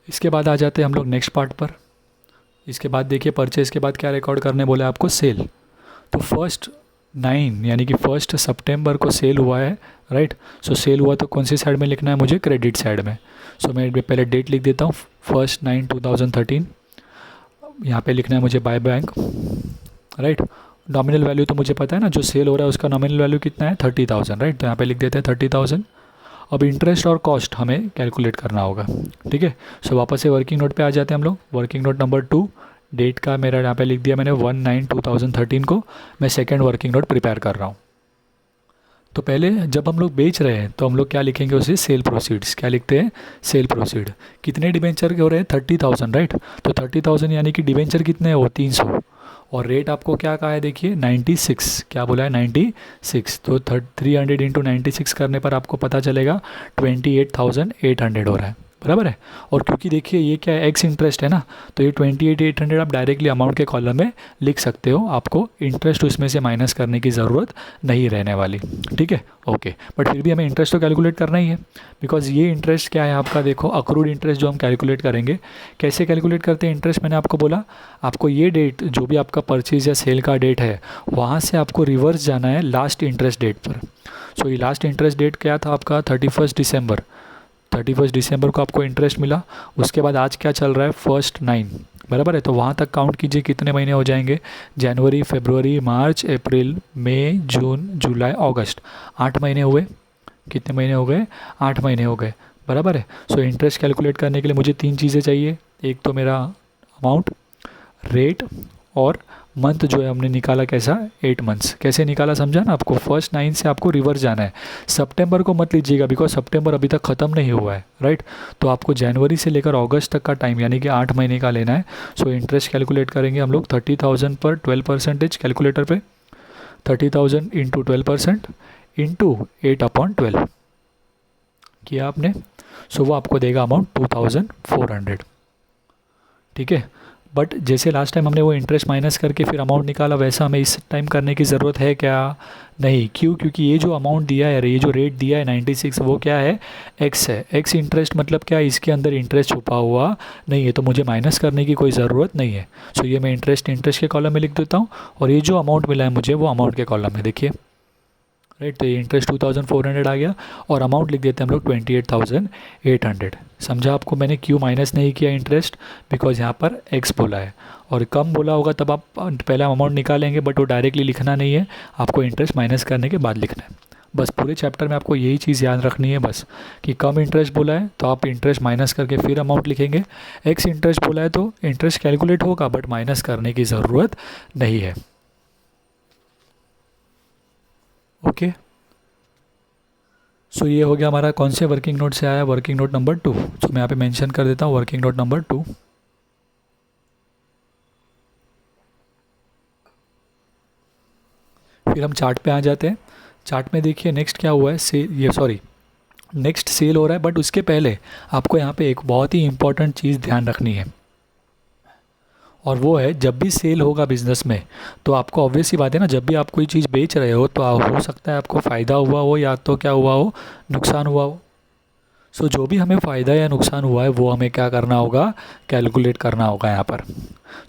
इसके बाद आ जाते हैं हम लोग नेक्स्ट पार्ट पर। इसके बाद देखिए परचेज़ के बाद क्या रिकॉर्ड करने बोला आपको, सेल। तो फर्स्ट 9 यानी कि 1 सितंबर को सेल हुआ है, राइट। सो सेल हुआ तो कौन सी साइड में लिखना है मुझे, क्रेडिट साइड में। सो मैं पहले डेट लिख देता हूँ 1/9/2013। यहाँ पे लिखना है मुझे by bank, right. Nominal value तो मुझे पता है ना, जो सेल हो रहा है उसका नॉमिनल वैल्यू कितना है 30,000, राइट। तो यहाँ पे लिख देते हैं 30,000। अब इंटरेस्ट और कॉस्ट हमें कैलकुलेट करना होगा, ठीक है। सो वापस से वर्किंग नोट पे आ जाते हैं हम लोग। वर्किंग नोट नंबर 2, डेट का मेरा यहाँ पे लिख दिया मैंने 1/9/2013 को। मैं सेकेंड वर्किंग नोट प्रिपेयर कर रहा हूँ। तो पहले जब हम लोग बेच रहे हैं तो हम लोग क्या लिखेंगे उसे, सेल प्रोसीड्स। क्या लिखते हैं, सेल प्रोसीड। कितने डिबेंचर के हो रहे हैं, 30,000, राइट। तो 30,000 यानी कि डिबेंचर कितने हैं वो 300। और रेट आपको क्या कहा है देखिए 96, क्या बोला है 96। तो 300 इंटू 96 करने पर आपको पता चलेगा 28,800 हो रहा है, बराबर है। और क्योंकि देखिए ये क्या है, एक्स इंटरेस्ट है ना, तो ये 28,800 आप डायरेक्टली अमाउंट के कॉलम में लिख सकते हो। आपको इंटरेस्ट उसमें से माइनस करने की ज़रूरत नहीं रहने वाली, ठीक है, ओके। बट फिर भी हमें इंटरेस्ट तो कैलकुलेट करना ही है, बिकॉज ये इंटरेस्ट क्या है आपका, देखो अक्रूड इंटरेस्ट जो हम कैलकुलेट करेंगे। कैसे कैलकुलेट करते हैं इंटरेस्ट, मैंने आपको बोला, आपको ये डेट जो भी आपका परचेज या सेल का डेट है वहाँ से आपको रिवर्स जाना है लास्ट इंटरेस्ट डेट पर। सो ये लास्ट इंटरेस्ट डेट क्या था आपका, 31 दिसंबर। 31 दिसंबर को आपको इंटरेस्ट मिला। उसके बाद आज क्या चल रहा है, 1/9, बराबर है। तो वहाँ तक काउंट कीजिए कितने महीने हो जाएंगे, जनवरी, फरवरी, मार्च, अप्रैल, मई, जून, जुलाई, अगस्त, 8 महीने हुए। कितने महीने हो गए, 8 महीने हो गए, बराबर है। सो इंटरेस्ट कैलकुलेट करने के लिए मुझे 3 चीज़ें चाहिए। एक तो मेरा अमाउंट, रेट और मंथ जो है हमने निकाला कैसा, 8 मंथ्स। कैसे निकाला समझा ना आपको, 1/9 से आपको रिवर्स जाना है। सितंबर को मत लीजिएगा बिकॉज सितंबर अभी तक ख़त्म नहीं हुआ है, राइट। तो आपको जनवरी से लेकर अगस्त तक का टाइम यानी कि 8 महीने का लेना है। सो इंटरेस्ट कैलकुलेट करेंगे हम लोग 30,000 पर 12% कैलकुलेटर पे। 30,000 इंटू 12% इंटू 8/12 किया आपने। सो वो आपको देगा अमाउंट 2,400, ठीक है। बट जैसे लास्ट टाइम हमने वो इंटरेस्ट माइनस करके फिर अमाउंट निकाला, वैसा हमें इस टाइम करने की ज़रूरत है क्या, नहीं। क्यों, क्योंकि ये जो अमाउंट दिया है, ये जो रेट दिया है 96, वो क्या है, एक्स है। एक्स इंटरेस्ट मतलब क्या, इसके अंदर इंटरेस्ट छुपा हुआ नहीं है, तो मुझे माइनस करने की कोई ज़रूरत नहीं है। सो ये मैं इंटरेस्ट के कॉलम में लिख देता हूँ, और ये जो अमाउंट मिला है मुझे वो अमाउंट के कॉलम में, देखिए, राइट। तो ये इंटरेस्ट 2,400 आ गया, और अमाउंट लिख देते हैं हम लोग 28,800। समझा आपको मैंने क्यों माइनस नहीं किया इंटरेस्ट, बिकॉज यहाँ पर एक्स बोला है। और कम बोला होगा तब आप पहला अमाउंट निकालेंगे, बट वो डायरेक्टली लिखना नहीं है, आपको इंटरेस्ट माइनस करने के बाद लिखना है। बस पूरे चैप्टर में आपको यही चीज़ याद रखनी है बस, कि कम इंटरेस्ट बोला है तो आप इंटरेस्ट माइनस करके फिर अमाउंट लिखेंगे। एक्स इंटरेस्ट बोला है तो इंटरेस्ट कैलकुलेट होगा बट माइनस करने की ज़रूरत नहीं है, ओके। सो ये हो गया हमारा कौन से वर्किंग नोट से आया, वर्किंग नोट नंबर 2। सो मैं यहाँ पे मेंशन कर देता हूँ वर्किंग नोट नंबर 2। फिर हम चार्ट पे आ जाते हैं। चार्ट में देखिए नेक्स्ट क्या हुआ है, नेक्स्ट सेल हो रहा है, बट उसके पहले आपको यहाँ पे एक बहुत ही इंपॉर्टेंट चीज़ ध्यान रखनी है, और वो है जब भी सेल होगा बिज़नेस में तो आपको ऑब्वियस सी बात है ना, जब भी आप कोई चीज़ बेच रहे हो तो हो सकता है आपको फ़ायदा हुआ हो या तो क्या हुआ हो, नुकसान हुआ हो। सो जो भी हमें फ़ायदा या नुकसान हुआ है वो हमें क्या करना होगा, कैलकुलेट करना होगा यहाँ पर।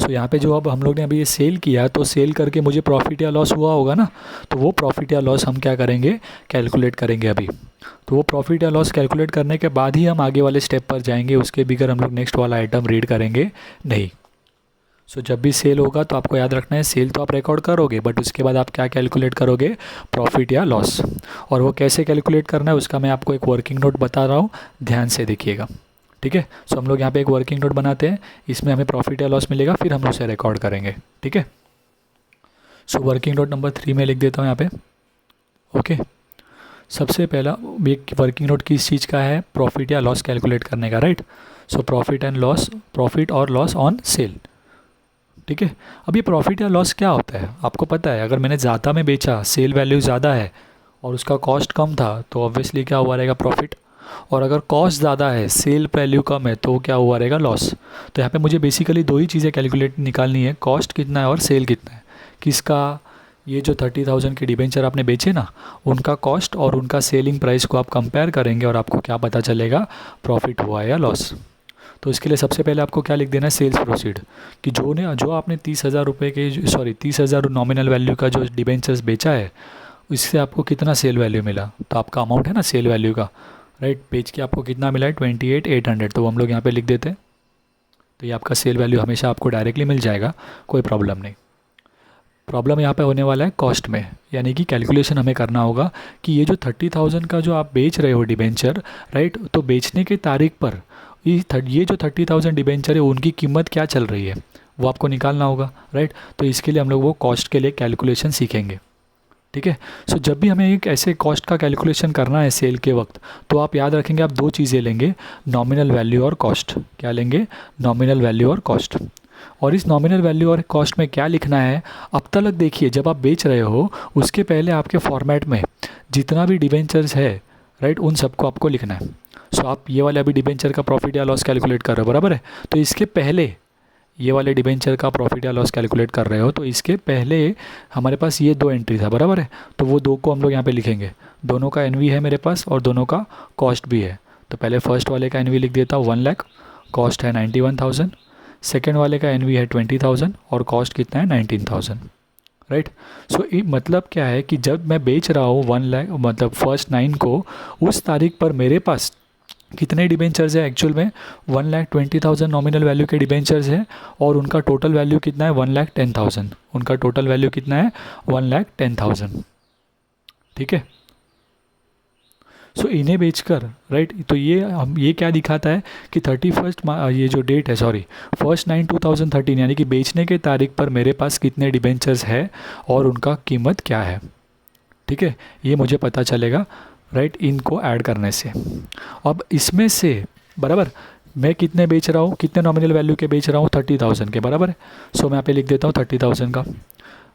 सो यहाँ पे जो अब हम लोग ने अभी ये सेल किया तो सेल करके मुझे प्रॉफिट या लॉस हुआ होगा ना, तो वो प्रॉफिट या लॉस हम क्या करेंगे, कैलकुलेट करेंगे अभी। तो वो प्रॉफिट या लॉस कैलकुलेट करने के बाद ही हम आगे वाले स्टेप पर जाएंगे, उसके बगैर हम लोग नेक्स्ट वाला आइटम रीड करेंगे नहीं। सो जब भी सेल होगा तो आपको याद रखना है, सेल तो आप रिकॉर्ड करोगे बट उसके बाद आप क्या कैलकुलेट करोगे, प्रॉफिट या लॉस। और वो कैसे कैलकुलेट करना है उसका मैं आपको एक वर्किंग नोट बता रहा हूँ, ध्यान से देखिएगा, ठीक है। सो हम लोग यहाँ पे एक वर्किंग नोट बनाते हैं, इसमें हमें प्रॉफिट या लॉस मिलेगा, फिर हम उसे रिकॉर्ड करेंगे, ठीक है। सो वर्किंग नोट नंबर 3 में लिख देता हूँ यहाँ पे, ओके। सबसे पहला एक वर्किंग नोट किस चीज़ का है, प्रॉफिट या लॉस कैलकुलेट करने का, right. So profit and loss, profit और लॉस ऑन सेल, ठीक है। अब ये प्रॉफिट या लॉस क्या होता है आपको पता है, अगर मैंने ज़्यादा में बेचा, सेल वैल्यू ज़्यादा है और उसका कॉस्ट कम था तो ऑब्वियसली क्या हुआ रहेगा, प्रॉफिट। और अगर कॉस्ट ज़्यादा है, सेल वैल्यू कम है, तो क्या हुआ रहेगा, लॉस। तो यहाँ पे मुझे बेसिकली दो ही चीज़ें कैलकुलेट निकालनी है, कॉस्ट कितना है और सेल कितना है, किसका, ये जो 30,000 के डिबेंचर आपने बेचे ना, उनका कॉस्ट और उनका सेलिंग प्राइस को आप कंपेयर करेंगे और आपको क्या पता चलेगा, प्रॉफिट हुआ है या लॉस। तो इसके लिए सबसे पहले आपको क्या लिख देना है, सेल्स प्रोसीड, कि जो आपने 30,000 रुपये के 30,000 नॉमिनल वैल्यू का जो डिबेंचर्स बेचा है इससे आपको कितना सेल वैल्यू मिला, तो आपका अमाउंट है ना सेल वैल्यू का, राइट, बेच के आपको कितना मिला है 28,800, तो हम लोग यहाँ पे लिख देते हैं। तो ये आपका सेल वैल्यू हमेशा आपको डायरेक्टली मिल जाएगा, कोई प्रॉब्लम नहीं। प्रॉब्लम यहाँ पे होने वाला है कॉस्ट में, यानी कि कैलकुलेशन हमें करना होगा कि ये जो 30,000 का जो आप बेच रहे हो डिबेंचर, राइट, तो बेचने की तारीख पर ये जो 30,000 डिबेंचर है उनकी कीमत क्या चल रही है वो आपको निकालना होगा, राइट। तो इसके लिए हम लोग वो कॉस्ट के लिए कैलकुलेशन सीखेंगे, ठीक है। सो जब भी हमें एक ऐसे कॉस्ट का कैलकुलेशन करना है सेल के वक्त, तो आप याद रखेंगे आप दो चीज़ें लेंगे, नॉमिनल वैल्यू और कॉस्ट। क्या लेंगे, नॉमिनल वैल्यू और कॉस्ट। और इस नॉमिनल वैल्यू और कॉस्ट में क्या लिखना है, अब तक देखिए जब आप बेच रहे हो उसके पहले आपके फॉर्मेट में जितना भी डिबेंचर्स है, राइट, उन सबको आपको लिखना है। सो आप ये वाले अभी डिबेंचर का प्रॉफिट या लॉस कैलकुलेट कर रहे हो, बराबर है, तो इसके पहले ये वाले डिबेंचर का प्रॉफिट या लॉस कैलकुलेट कर रहे हो तो इसके पहले हमारे पास ये दो एंट्री था, बराबर है, तो वो दो को हम लोग यहाँ पे लिखेंगे। दोनों का एनवी है मेरे पास और दोनों का कॉस्ट भी है। तो पहले फर्स्ट वाले का एनवी लिख देता हूँ 1 लाख, कॉस्ट है 91,000। सेकेंड वाले का एनवी है 20,000 और कॉस्ट कितना है 19,000, राइट। सो मतलब क्या है कि जब मैं बेच रहा हूँ 1 लाख मतलब फर्स्ट 9 को, उस तारीख पर मेरे पास कितने डिबेंचर्स है एक्चुअल में 1,20,000 नॉमिनल वैल्यू के डिबेंचर्स है और उनका टोटल वैल्यू कितना है 1,10,000। उनका टोटल वैल्यू कितना है 1,10,000, ठीक है। सो इन्हें बेचकर, राइट, तो ये क्या दिखाता है कि 31 ये जो डेट है फर्स्ट 9/2013 यानी कि बेचने के तारीख पर मेरे पास कितने डिबेंचर्स है और उनका कीमत क्या है, ठीक है, ये मुझे पता चलेगा, राइट, इनको ऐड करने से। अब इसमें से बराबर मैं कितने बेच रहा हूँ, कितने नॉमिनल वैल्यू के बेच रहा हूँ 30,000 के, बराबर है। सो मैं यहाँ पे लिख देता हूँ 30,000 का।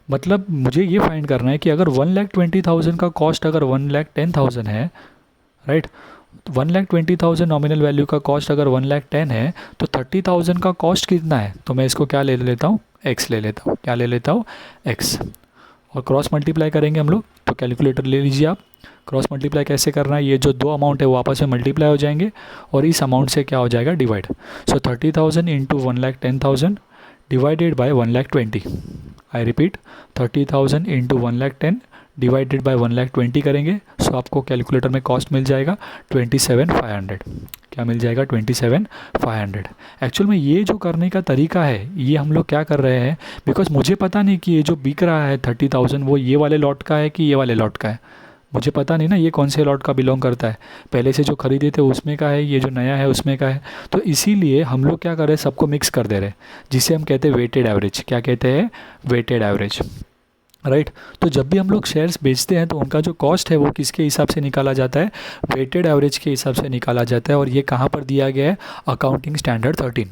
मतलब मुझे ये फाइंड करना है कि अगर 1,20,000 का कॉस्ट अगर 1,10,000 है, राइट, 1,20,000 नॉमिनल वैल्यू का कॉस्ट अगर 1,10,000 है तो 30,000 का कॉस्ट कितना है, तो मैं इसको क्या ले लेता हूँ, एक्स ले लेता हूँ। क्या ले लेता हूँ, एक्स, और क्रॉस मल्टीप्लाई करेंगे हम लोग। तो कैलकुलेटर ले लीजिए आप, क्रॉस मल्टीप्लाई कैसे करना है, ये जो दो अमाउंट है वो आपस में मल्टीप्लाई हो जाएंगे और इस अमाउंट से क्या हो जाएगा divide. So 30,000 into 1,10,000 divided by 1,20,000। I repeat 30,000 into 1,10,000 divided by 1,20,000 करेंगे। सो आपको कैलकुलेटर में कॉस्ट मिल जाएगा 27,500। क्या मिल जाएगा 27,500। एक्चुअल में ये जो करने का तरीका है ये हम लोग क्या कर रहे हैं, बिकॉज मुझे पता नहीं कि ये जो बिक रहा है 30,000 वो ये वाले लॉट का है कि ये वाले लॉट का है, मुझे पता नहीं ना ये कौन से लॉट का बिलोंग करता है, पहले से जो खरीदे थे उसमें का है, ये जो नया है उसमें का है। तो इसीलिए हम लोग क्या कर रहे हैं, सबको मिक्स कर दे रहे हैं, जिसे हम कहते हैं वेटेड एवरेज। क्या कहते हैं, वेटेड एवरेज, राइट। तो जब भी हम लोग शेयर्स बेचते हैं तो उनका जो कॉस्ट है वो किसके हिसाब से निकाला जाता है, वेटेड एवरेज के हिसाब से निकाला जाता है। और ये कहाँ पर दिया गया है, अकाउंटिंग स्टैंडर्ड 13,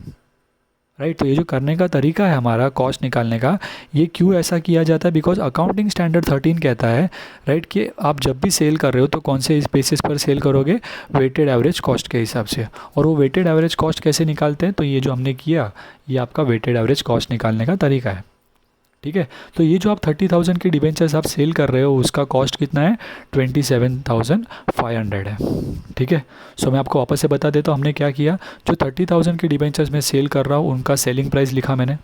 राइट। तो ये जो करने का तरीका है हमारा कॉस्ट निकालने का, ये क्यों ऐसा किया जाता है, बिकॉज अकाउंटिंग स्टैंडर्ड 13 कहता है, राइट, कि आप जब भी सेल कर रहे हो तो कौन से इस बेसिस पर सेल करोगे, वेटेड एवरेज कॉस्ट के हिसाब से। और वो वेटेड एवरेज कॉस्ट कैसे निकालते हैं, तो ये जो हमने किया ये आपका वेटेड एवरेज कॉस्ट निकालने का तरीका है, ठीक है। तो ये जो आप 30,000 के डिबेंचर्स आप सेल कर रहे हो उसका कॉस्ट कितना है 27,500 है, ठीक है। सो मैं आपको वापस से बता देता हूँ हमने क्या किया। जो 30,000 के डिबेंचर्स मैं सेल कर रहा हूँ उनका सेलिंग प्राइस लिखा मैंने।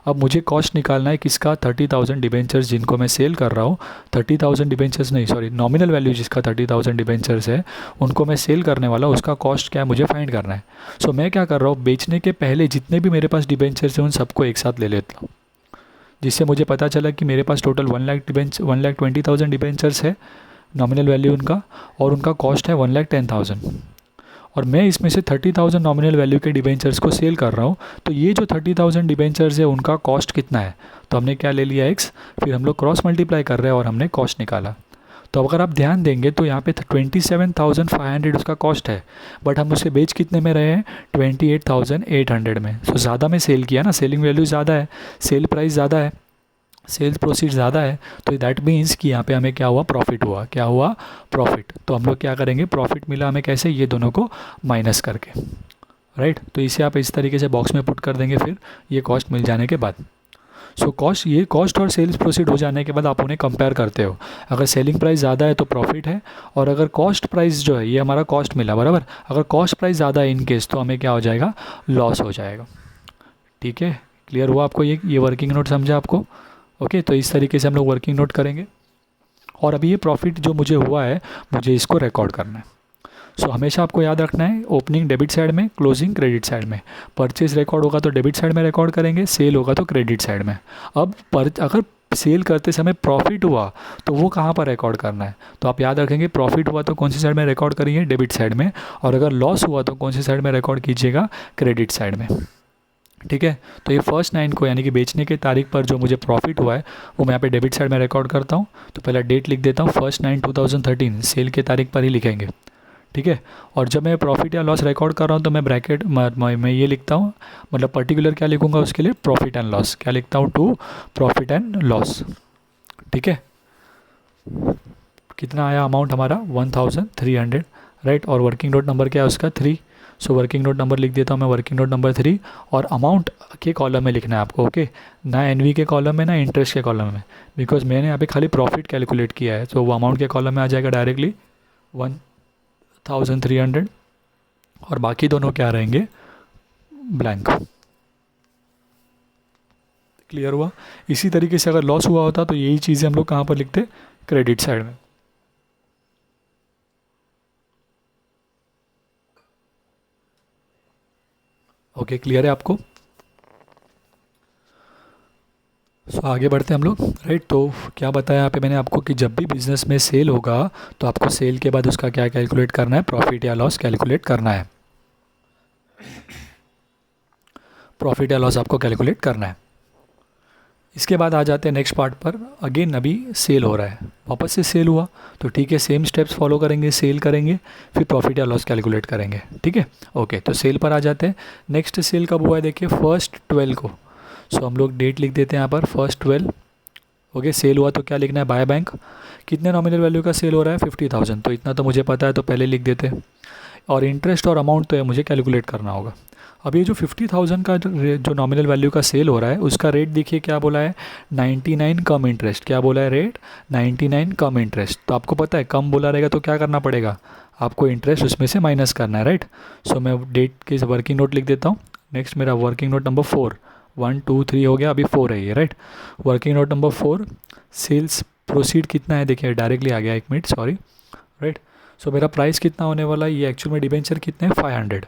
अब मुझे कॉस्ट निकालना है किसका, 30,000 डिबेंचर्स जिनको मैं सेल कर रहा हूँ, 30,000 डिबेंचर्स नहीं नॉमिनल वैल्यू जिसका 30,000 डिबेंचर्स है उनको मैं सेल करने वाला, उसका कॉस्ट क्या है मुझे फाइंड करना है। सो मैं क्या कर रहा हूँ, बेचने के पहले जितने भी मेरे पास डिबेंचर्स हैं उन सबको एक साथ ले लेता हूँ, जिससे मुझे पता चला कि मेरे पास टोटल 1,20,000 डिबेंचर्स है नॉमिनल वैल्यू उनका, और उनका कॉस्ट है 1,10,000, और मैं इसमें से 30,000 नॉमिनल वैल्यू के डिबेंचर्स को सेल कर रहा हूँ। तो ये जो 30,000 डिबेंचर्स है उनका कॉस्ट कितना है, तो हमने क्या ले लिया एक्स, फिर हम लोग क्रॉस मल्टीप्लाई कर रहे हैं और हमने कॉस्ट निकाला। तो अगर आप ध्यान देंगे तो यहाँ पे 27,500 उसका कॉस्ट है, बट हम उसे बेच कितने में रहे हैं 28,800 में। सो ज़्यादा में सेल किया ना, सेलिंग वैल्यू ज़्यादा है, सेल प्राइस ज़्यादा है, सेल्स प्रोसीड ज़्यादा है, तो दैट मीन्स कि यहाँ पे हमें क्या हुआ, प्रॉफिट हुआ। क्या हुआ, प्रॉफिट। तो हम लोग क्या करेंगे, प्रॉफिट मिला हमें कैसे, ये दोनों को माइनस करके, राइट। तो इसे आप इस तरीके से बॉक्स में पुट कर देंगे फिर ये कॉस्ट मिल जाने के बाद। सो कॉस्ट, ये कॉस्ट और सेल्स प्रोसीड हो जाने के बाद आप उन्हें कंपेयर करते हो। अगर सेलिंग प्राइस ज़्यादा है तो प्रॉफिट है, और अगर कॉस्ट प्राइस जो है, ये हमारा कॉस्ट मिला बराबर, अगर कॉस्ट प्राइस ज़्यादा है इन केस, तो हमें क्या हो जाएगा, लॉस हो जाएगा। ठीक है, क्लियर हुआ आपको ये वर्किंग नोट समझा आपको? ओके, तो इस तरीके से हम लोग वर्किंग नोट करेंगे। और अभी ये प्रॉफिट जो मुझे हुआ है, मुझे इसको रिकॉर्ड करना है। सो हमेशा आपको याद रखना है, ओपनिंग डेबिट साइड में, क्लोजिंग क्रेडिट साइड में। परचेज रिकॉर्ड होगा तो डेबिट साइड में रिकॉर्ड करेंगे, सेल होगा तो क्रेडिट साइड में। अब अगर सेल करते समय प्रॉफिट हुआ तो वो कहाँ पर रिकॉर्ड करना है, तो आप याद रखेंगे प्रॉफिट हुआ तो कौन सी साइड में रिकॉर्ड करिए, डेबिट साइड में। और अगर लॉस हुआ तो कौन सी साइड में रिकॉर्ड कीजिएगा, क्रेडिट साइड में। ठीक है, तो ये फर्स्ट 9 को, यानी कि बेचने की तारीख पर जो मुझे प्रॉफिट हुआ है, वो मैं यहाँ पे डेबिट साइड में रिकॉर्ड करता हूँ। तो पहला डेट लिख देता हूँ, 1/9/2013, सेल की तारीख पर ही लिखेंगे। ठीक है, और जब मैं प्रॉफिट या लॉस रिकॉर्ड कर रहा हूँ तो मैं ब्रैकेट मैं ये लिखता हूँ, मतलब पर्टिकुलर क्या लिखूँगा उसके लिए, प्रॉफिट एंड लॉस, क्या लिखता हूँ, टू प्रॉफिट एंड लॉस। ठीक है, कितना आया अमाउंट हमारा, 1300, राइट। और वर्किंग नोट नंबर क्या है उसका, 3। सो वर्किंग नोट नंबर लिख देता हूँ मैं, वर्किंग नोट नंबर 3। और अमाउंट के कॉलम में लिखना है आपको, ओके, ना एनवी के कॉलम में, ना इंटरेस्ट के कॉलम में, बिकॉज मैंने यहाँ पे खाली प्रॉफिट कैलकुलेट किया है। तो वो अमाउंट के कॉलम में आ जाएगा डायरेक्टली 1300, और बाकी दोनों क्या रहेंगे, ब्लैंक। क्लियर हुआ? इसी तरीके से अगर लॉस हुआ होता तो यही चीज़ें हम लोग कहाँ पर लिखते, क्रेडिट साइड में। ओके, क्लियर है आपको? सो आगे बढ़ते हैं हम लोग, राइट। तो क्या बताया यहाँ पे मैंने आपको कि जब भी बिजनेस में सेल होगा तो आपको सेल के बाद उसका क्या कैलकुलेट करना है, प्रॉफिट या लॉस कैलकुलेट करना है। प्रॉफिट या लॉस आपको कैलकुलेट करना है। इसके बाद आ जाते हैं नेक्स्ट पार्ट पर। अगेन अभी सेल हो रहा है, वापस से सेल हुआ तो ठीक है, सेम स्टेप्स फॉलो करेंगे, सेल करेंगे, फिर प्रॉफिट या लॉस कैलकुलेट करेंगे। ठीक है, ओके, तो सेल पर आ जाते हैं। नेक्स्ट सेल कब हुआ है, देखिए 1/12 को। सो हम लोग डेट लिख देते हैं यहाँ पर 1/12। ओके, सेल हुआ तो क्या लिखना है, बाय बैंक। कितने नॉमिनल वैल्यू का सेल हो रहा है, 50,000, तो इतना तो मुझे पता है, तो पहले लिख देते हैं। और इंटरेस्ट और अमाउंट तो है मुझे कैलकुलेट करना होगा। अब ये जो 50,000 का जो नॉमिनल वैल्यू का सेल हो रहा है, उसका रेट देखिए क्या बोला है, 99 कम इंटरेस्ट। क्या बोला है रेट, 99 कम इंटरेस्ट। तो आपको पता है कम बोला रहेगा तो क्या करना पड़ेगा, आपको इंटरेस्ट उसमें से माइनस करना है, राइट। सो मैं डेट के वर्किंग नोट लिख देता हूँ। नेक्स्ट मेरा वर्किंग नोट नंबर 4, 1 2 3 हो गया, अभी 4 है ये, right. Working note number 4, sales proceed कितना है, देखिए डायरेक्टली आ गया, 1 मिनट सॉरी, राइट। सो मेरा प्राइस कितना होने वाला है, ये एक्चुअल में डिबेंचर कितने हैं, 500,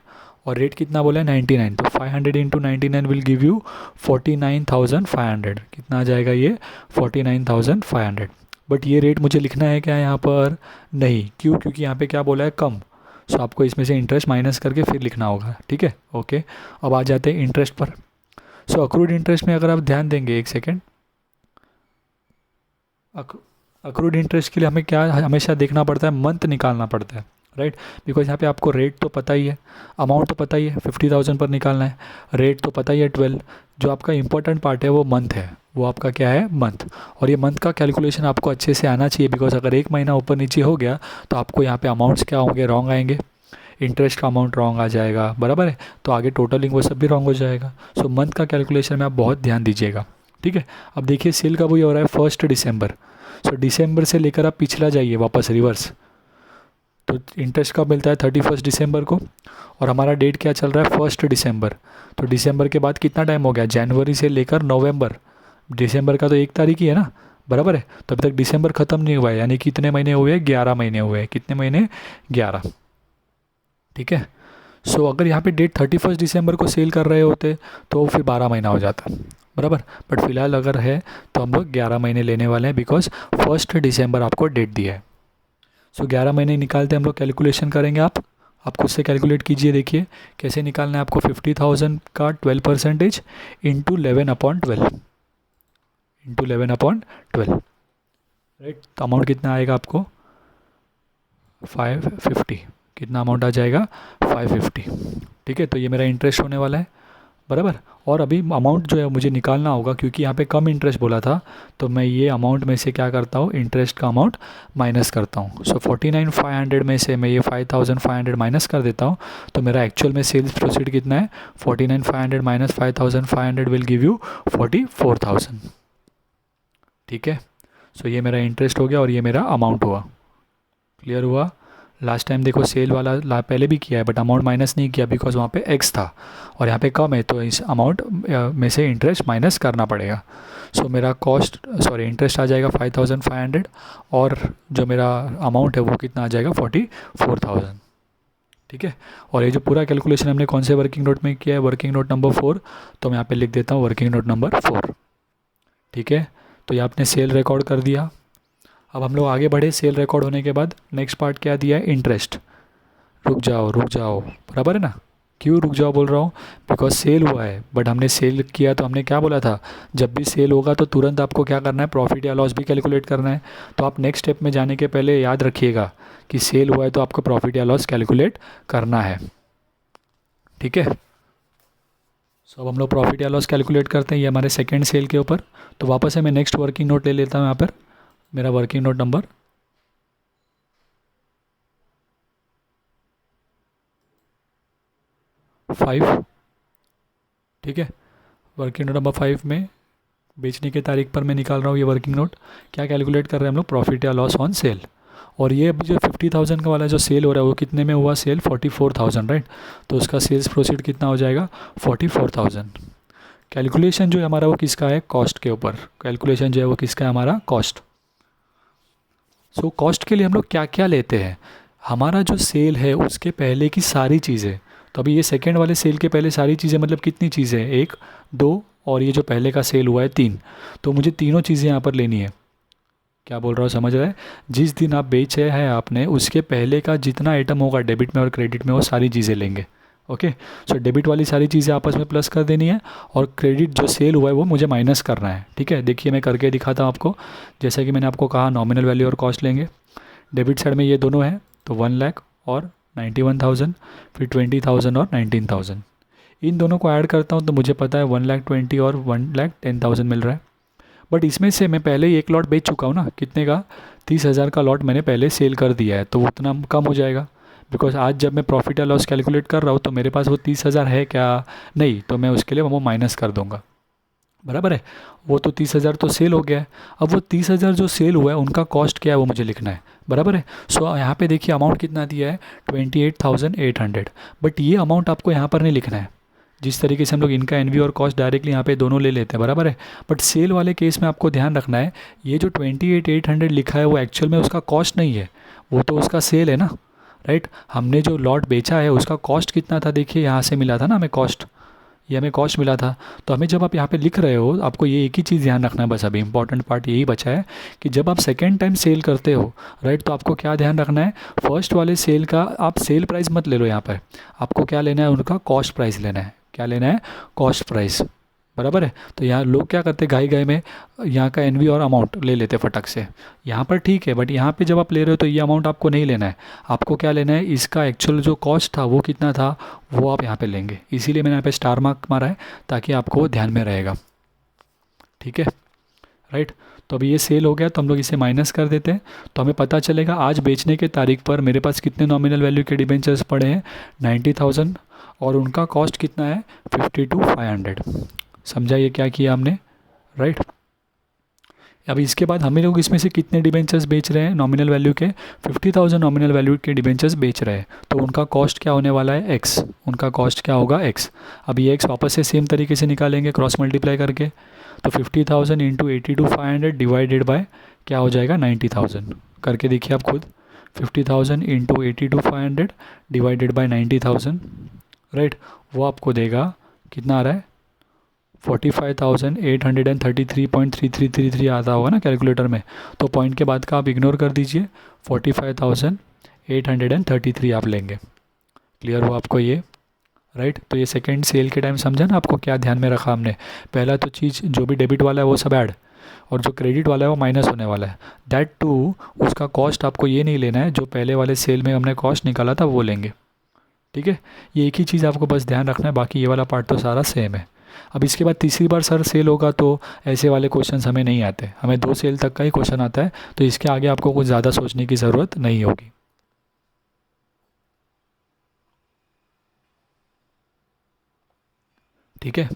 और रेट कितना बोला है, 99। तो 500 इंटू 99 विल गिव यू 49,500। कितना आ जाएगा ये, 49,500। बट ये रेट मुझे लिखना है क्या यहाँ पर, नहीं, क्यों, क्योंकि यहाँ पे क्या बोला है, कम। सो आपको इसमें से इंटरेस्ट माइनस करके फिर लिखना होगा। ठीक है, ओके। अब आ जाते हैं इंटरेस्ट पर। सो अक्रूड इंटरेस्ट में अगर आप ध्यान देंगे, एक सेकेंड, अक्रूड इंटरेस्ट के लिए हमें क्या हमेशा देखना पड़ता है, मंथ निकालना पड़ता है, राइट। बिकॉज यहाँ पे आपको रेट तो पता ही है, अमाउंट तो पता ही है, 50,000 पर निकालना है, रेट तो पता ही है 12। जो आपका इंपॉर्टेंट पार्ट है वो मंथ है, वो आपका क्या है, मंथ। और ये मंथ का कैलकुलेशन आपको अच्छे से आना चाहिए, बिकॉज अगर एक महीना ऊपर नीचे हो गया तो आपको यहाँ पे अमाउंट्स क्या होंगे, रॉन्ग आएंगे, इंटरेस्ट का अमाउंट रॉन्ग आ जाएगा, बराबर है, तो आगे टोटलिंग वो सब भी रॉन्ग हो जाएगा। सो मंथ का कैलकुलेशन में आप बहुत ध्यान दीजिएगा। ठीक है, अब देखिए सेल कब हुई हो रहा है, 1 दिसंबर। सो दिसंबर से लेकर आप पिछला जाइए वापस रिवर्स, तो इंटरेस्ट कब मिलता है, 31 दिसंबर को, और हमारा डेट क्या चल रहा है, 1 दिसंबर। तो दिसंबर के बाद कितना टाइम हो गया, जनवरी से लेकर नवंबर, दिसंबर का तो 1 तारीख ही है ना, बराबर है। तो अभी तक दिसंबर ख़त्म नहीं हुआ है, यानी कितने महीने हुए, 11 महीने हुए हैं। कितने महीने, 11। ठीक है, सो अगर यहाँ पे डेट 31 दिसंबर को सेल कर रहे होते तो फिर 12 महीना हो जाता, बराबर। बट फिलहाल अगर है तो हम लोग 11 महीने लेने वाले हैं, बिकॉज 1 दिसंबर आपको डेट दिया है। सो 11 महीने निकालते हम लोग, कैलकुलेशन करेंगे आप खुद से कैलकुलेट कीजिए। देखिए कैसे निकालना है आपको, 50,000 का 12% इंटू 11/12, इंटू 11/12, राइट। तो अमाउंट कितना आएगा आपको, 550। कितना अमाउंट आ जाएगा, 550। ठीक है, तो ये मेरा इंटरेस्ट होने वाला है, बराबर। और अभी अमाउंट जो है मुझे निकालना होगा, क्योंकि यहाँ पे कम इंटरेस्ट बोला था, तो मैं ये अमाउंट में से क्या करता हूँ, इंटरेस्ट का अमाउंट माइनस करता हूँ। सो 49,500 में से मैं ये 5,500 माइनस कर देता हूँ, तो मेरा एक्चुअल में सेल्स प्रोसीड कितना है, 49,500 माइनस 5,500 विल गिव यू 44,000। ठीक है। सो ये मेरा इंटरेस्ट हो गया और ये मेरा अमाउंट हुआ। क्लियर हुआ। लास्ट टाइम देखो सेल वाला पहले भी किया है, बट अमाउंट माइनस नहीं किया बिकॉज वहाँ पे एक्स था और यहाँ पे कम है, तो इस अमाउंट में से इंटरेस्ट माइनस करना पड़ेगा। सो मेरा इंटरेस्ट आ जाएगा 5,500 और जो मेरा अमाउंट है वो कितना आ जाएगा, 44,000। ठीक है। और ये जो पूरा कैलकुलेशन हमने कौन से वर्किंग नोट में किया है, वर्किंग नोट नंबर 4, तो मैं यहाँ पे लिख देता हूँ वर्किंग नोट नंबर 4। ठीक है। तो ये आपने सेल रिकॉर्ड कर दिया। अब हम लोग आगे बढ़े। सेल रिकॉर्ड होने के बाद नेक्स्ट पार्ट क्या दिया है, इंटरेस्ट। रुक जाओ, बराबर है ना। क्यों रुक जाओ बोल रहा हूँ, बिकॉज सेल हुआ है, बट हमने सेल किया तो हमने क्या बोला था, जब भी सेल होगा तो तुरंत आपको क्या करना है, प्रॉफिट या लॉस भी कैलकुलेट करना है। तो आप नेक्स्ट स्टेप में जाने के पहले याद रखिएगा कि सेल हुआ है तो आपको प्रॉफिट या लॉस कैलकुलेट करना है। ठीक है। सो अब हम लोग प्रॉफिट या लॉस कैलकुलेट करते हैं, ये हमारे सेकेंड सेल के ऊपर। तो वापस से मैं नेक्स्ट वर्किंग नोट ले लेता हूँ यहाँ पर, मेरा वर्किंग नोट नंबर 5। ठीक है। वर्किंग नोट नंबर 5 में बेचने की तारीख पर मैं निकाल रहा हूँ ये वर्किंग नोट। क्या कैलकुलेट कर रहे हैं हम लोग, प्रॉफिट या लॉस ऑन सेल। और ये अभी जो 50,000 का वाला जो सेल हो रहा है वो कितने में हुआ, सेल 44,000, राइट। तो उसका सेल्स प्रोसीड कितना हो जाएगा, 44,000। कैलकुलेशन जो है हमारा वो किसका है, कॉस्ट के ऊपर। कैलकुलेशन जो है वो किसका है, हमारा कॉस्ट। सो कॉस्ट के लिए हम लोग क्या क्या लेते हैं, हमारा जो सेल है उसके पहले की सारी चीज़ें। तो अभी ये सेकेंड वाले सेल के पहले सारी चीज़ें मतलब कितनी चीज़ें, 1 2 और ये जो पहले का सेल हुआ है 3। तो मुझे तीनों चीज़ें यहाँ पर लेनी है। क्या बोल रहा हूँ समझ रहा है। जिस दिन आप बेचे हैं आपने, उसके पहले का जितना आइटम होगा डेबिट में और क्रेडिट में, वो सारी चीज़ें लेंगे। ओके। सो डेबिट वाली सारी चीज़ें आपस में प्लस कर देनी है और क्रेडिट जो सेल हुआ है वो मुझे माइनस करना है। ठीक है। देखिए मैं करके दिखाता हूँ आपको। जैसे कि मैंने आपको कहा नॉमिनल वैल्यू और कॉस्ट लेंगे। डेबिट साइड में ये दोनों हैं, तो 1,00,000 और 91,000, फिर 20,000 और 19,000। इन दोनों को ऐड करता हूँ तो मुझे पता है 1,20,000 और 1,10,000 मिल रहा है। बट इसमें से मैं पहले ही एक लॉट बेच चुका हूँ ना, कितने का, 30,000 का लॉट मैंने पहले सेल कर दिया है, तो उतना कम हो जाएगा। बिकॉज आज जब मैं प्रॉफिट या लॉस कैलकुलेट कर रहा हूँ तो मेरे पास वो 30,000 है क्या, नहीं, तो मैं उसके लिए वो माइनस कर दूंगा। बराबर है। वो तो 30,000 तो सेल हो गया है। अब वो 30,000 जो सेल हुआ है उनका कॉस्ट क्या है वो मुझे लिखना है। बराबर है। सो यहाँ पे देखिए अमाउंट कितना दिया है, 28,800। बट ये अमाउंट आपको यहाँ पर नहीं लिखना है। जिस तरीके से हम लोग इनका एनवी और कॉस्ट डायरेक्टली यहाँ पे दोनों ले लेते हैं, बराबर है। बट सेल वाले केस में आपको ध्यान रखना है, ये जो 28,800 लिखा है वो एक्चुअल में उसका कॉस्ट नहीं है, वो तो उसका सेल है ना, राइट। हमने जो लॉट बेचा है उसका कॉस्ट कितना था, देखिए यहाँ से मिला था ना हमें कॉस्ट, ये हमें कॉस्ट मिला था। तो हमें जब आप यहाँ पे लिख रहे हो, आपको ये एक ही चीज़ ध्यान रखना है बस, अभी इंपॉर्टेंट पार्ट यही बचा है कि जब आप सेकेंड टाइम सेल करते हो, राइट, तो आपको क्या ध्यान रखना है, फर्स्ट वाले सेल का आप सेल प्राइस मत ले लो, यहाँ पर आपको क्या लेना है, उनका कॉस्ट प्राइस लेना है। क्या लेना है, कॉस्ट प्राइस। बराबर है। तो यहाँ लोग क्या करते हैं, घाई में यहाँ का एनवी और अमाउंट ले लेते फटक से। यहाँ पर ठीक है, बट यहाँ पे जब आप ले रहे हो तो ये अमाउंट आपको नहीं लेना है। आपको क्या लेना है, इसका एक्चुअल जो कॉस्ट था वो कितना था वो आप यहाँ पे लेंगे। इसीलिए मैंने यहाँ पे स्टार मार्क मारा है ताकि आपको ध्यान में रहेगा। ठीक है, राइट। तो अभी ये सेल हो गया तो हम लोग इसे माइनस कर देते हैं, तो हमें पता चलेगा आज बेचने के तारीख पर मेरे पास कितने नॉमिनल वैल्यू के डिबेंचर्स पड़े हैं, 90,000, और उनका कॉस्ट कितना है, 52,500। समझा ये क्या किया हमने, राइट। अब इसके बाद हमें लोग इसमें से कितने डिबेंचर्स बेच रहे हैं, नॉमिनल वैल्यू के 50,000 नॉमिनल वैल्यू के डिबेंचर्स बेच रहे हैं, तो उनका कॉस्ट क्या होने वाला है, एक्स। उनका कॉस्ट क्या होगा, एक्स। अब ये एक्स वापस से सेम तरीके से निकालेंगे क्रॉस मल्टीप्लाई करके, तो 50,000 इंटू 82,500 डिवाइडेड बाय क्या हो जाएगा, 90,000। करके देखिए आप खुद, 50,000 इंटू 82,500 डिवाइडेड बाय 90,000, राइट, वो आपको देगा कितना आ रहा है, 45,833.3333 आता होगा ना कैलकुलेटर में। तो पॉइंट के बाद का आप इग्नोर कर दीजिए, 45,833 आप लेंगे। क्लियर हो आपको ये, राइट। तो ये सेकंड सेल के टाइम समझा ना आपको क्या ध्यान में रखा हमने। पहला तो चीज़ जो भी डेबिट वाला है वो सब ऐड, और जो क्रेडिट वाला है वो माइनस होने वाला है। दैट टू उसका कॉस्ट आपको ये नहीं लेना है, जो पहले वाले सेल में हमने कॉस्ट निकाला था वो लेंगे। ठीक है, ये एक ही चीज़ आपको बस ध्यान रखना है, बाकी ये वाला पार्ट तो सारा सेम है। अब इसके बाद तीसरी बार सर सेल होगा तो ऐसे वाले क्वेश्चंस हमें नहीं आते, हमें 2 सेल तक का ही क्वेश्चन आता है, तो इसके आगे आपको कुछ ज़्यादा सोचने की ज़रूरत नहीं होगी। ठीक है,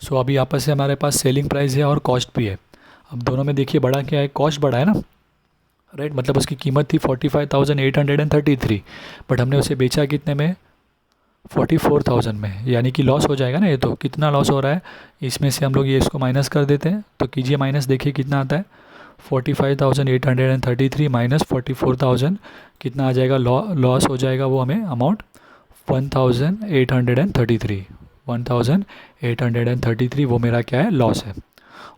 सो अभी आपस से हमारे पास सेलिंग प्राइस है और कॉस्ट भी है। अब दोनों में देखिए बड़ा क्या है, कॉस्ट बड़ा है ना, राइट, मतलब उसकी कीमत थी 45,833, बट हमने उसे बेचा कितने में, 44,000 में, यानी कि लॉस हो जाएगा ना। ये तो कितना लॉस हो रहा है, इसमें से हम लोग ये इसको माइनस कर देते हैं, तो कीजिए माइनस, देखिए कितना आता है, 45,833 माइनस 44,000, कितना आ जाएगा, लॉस हो जाएगा वो हमें अमाउंट 1,833, 1,833 वो मेरा क्या है, लॉस है।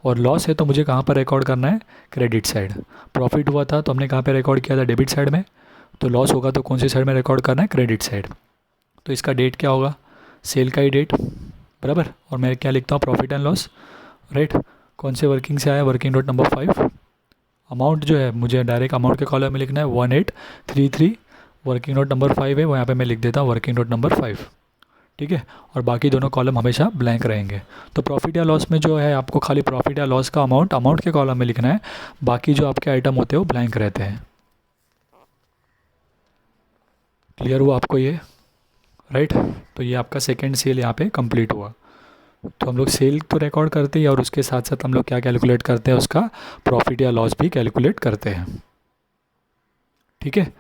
और लॉस है तो मुझे कहाँ पर रिकॉर्ड करना है, क्रेडिट साइड। प्रॉफिट हुआ था तो हमने कहाँ पे रिकॉर्ड किया था, डेबिट साइड में, तो लॉस होगा तो कौन सी साइड में रिकॉर्ड करना है, क्रेडिट साइड। तो इसका डेट क्या होगा, सेल का ही डेट, बराबर, और मैं क्या लिखता हूँ, प्रॉफिट एंड लॉस, राइट। कौन से वर्किंग से आया, वर्किंग नोट नंबर 5। अमाउंट जो है मुझे डायरेक्ट अमाउंट के कॉलम में लिखना है 1833, वर्किंग नोट नंबर 5 है वो यहाँ पे मैं लिख देता हूँ वर्किंग नोट नंबर 5, ठीक है। और बाकी दोनों कॉलम हमेशा ब्लैंक रहेंगे। तो प्रॉफिट या लॉस में जो है आपको खाली प्रॉफिट या लॉस का अमाउंट के कॉलम में लिखना है, बाकी जो आपके आइटम होते हैं वो ब्लैंक रहते हैं। क्लियर हुआ आपको ये, राइट। तो ये आपका सेकेंड सेल यहाँ पे कंप्लीट हुआ। तो हम लोग सेल तो रिकॉर्ड करते हैं और उसके साथ साथ हम लोग क्या कैलकुलेट करते हैं, उसका प्रॉफिट या लॉस भी कैलकुलेट करते हैं, ठीक है।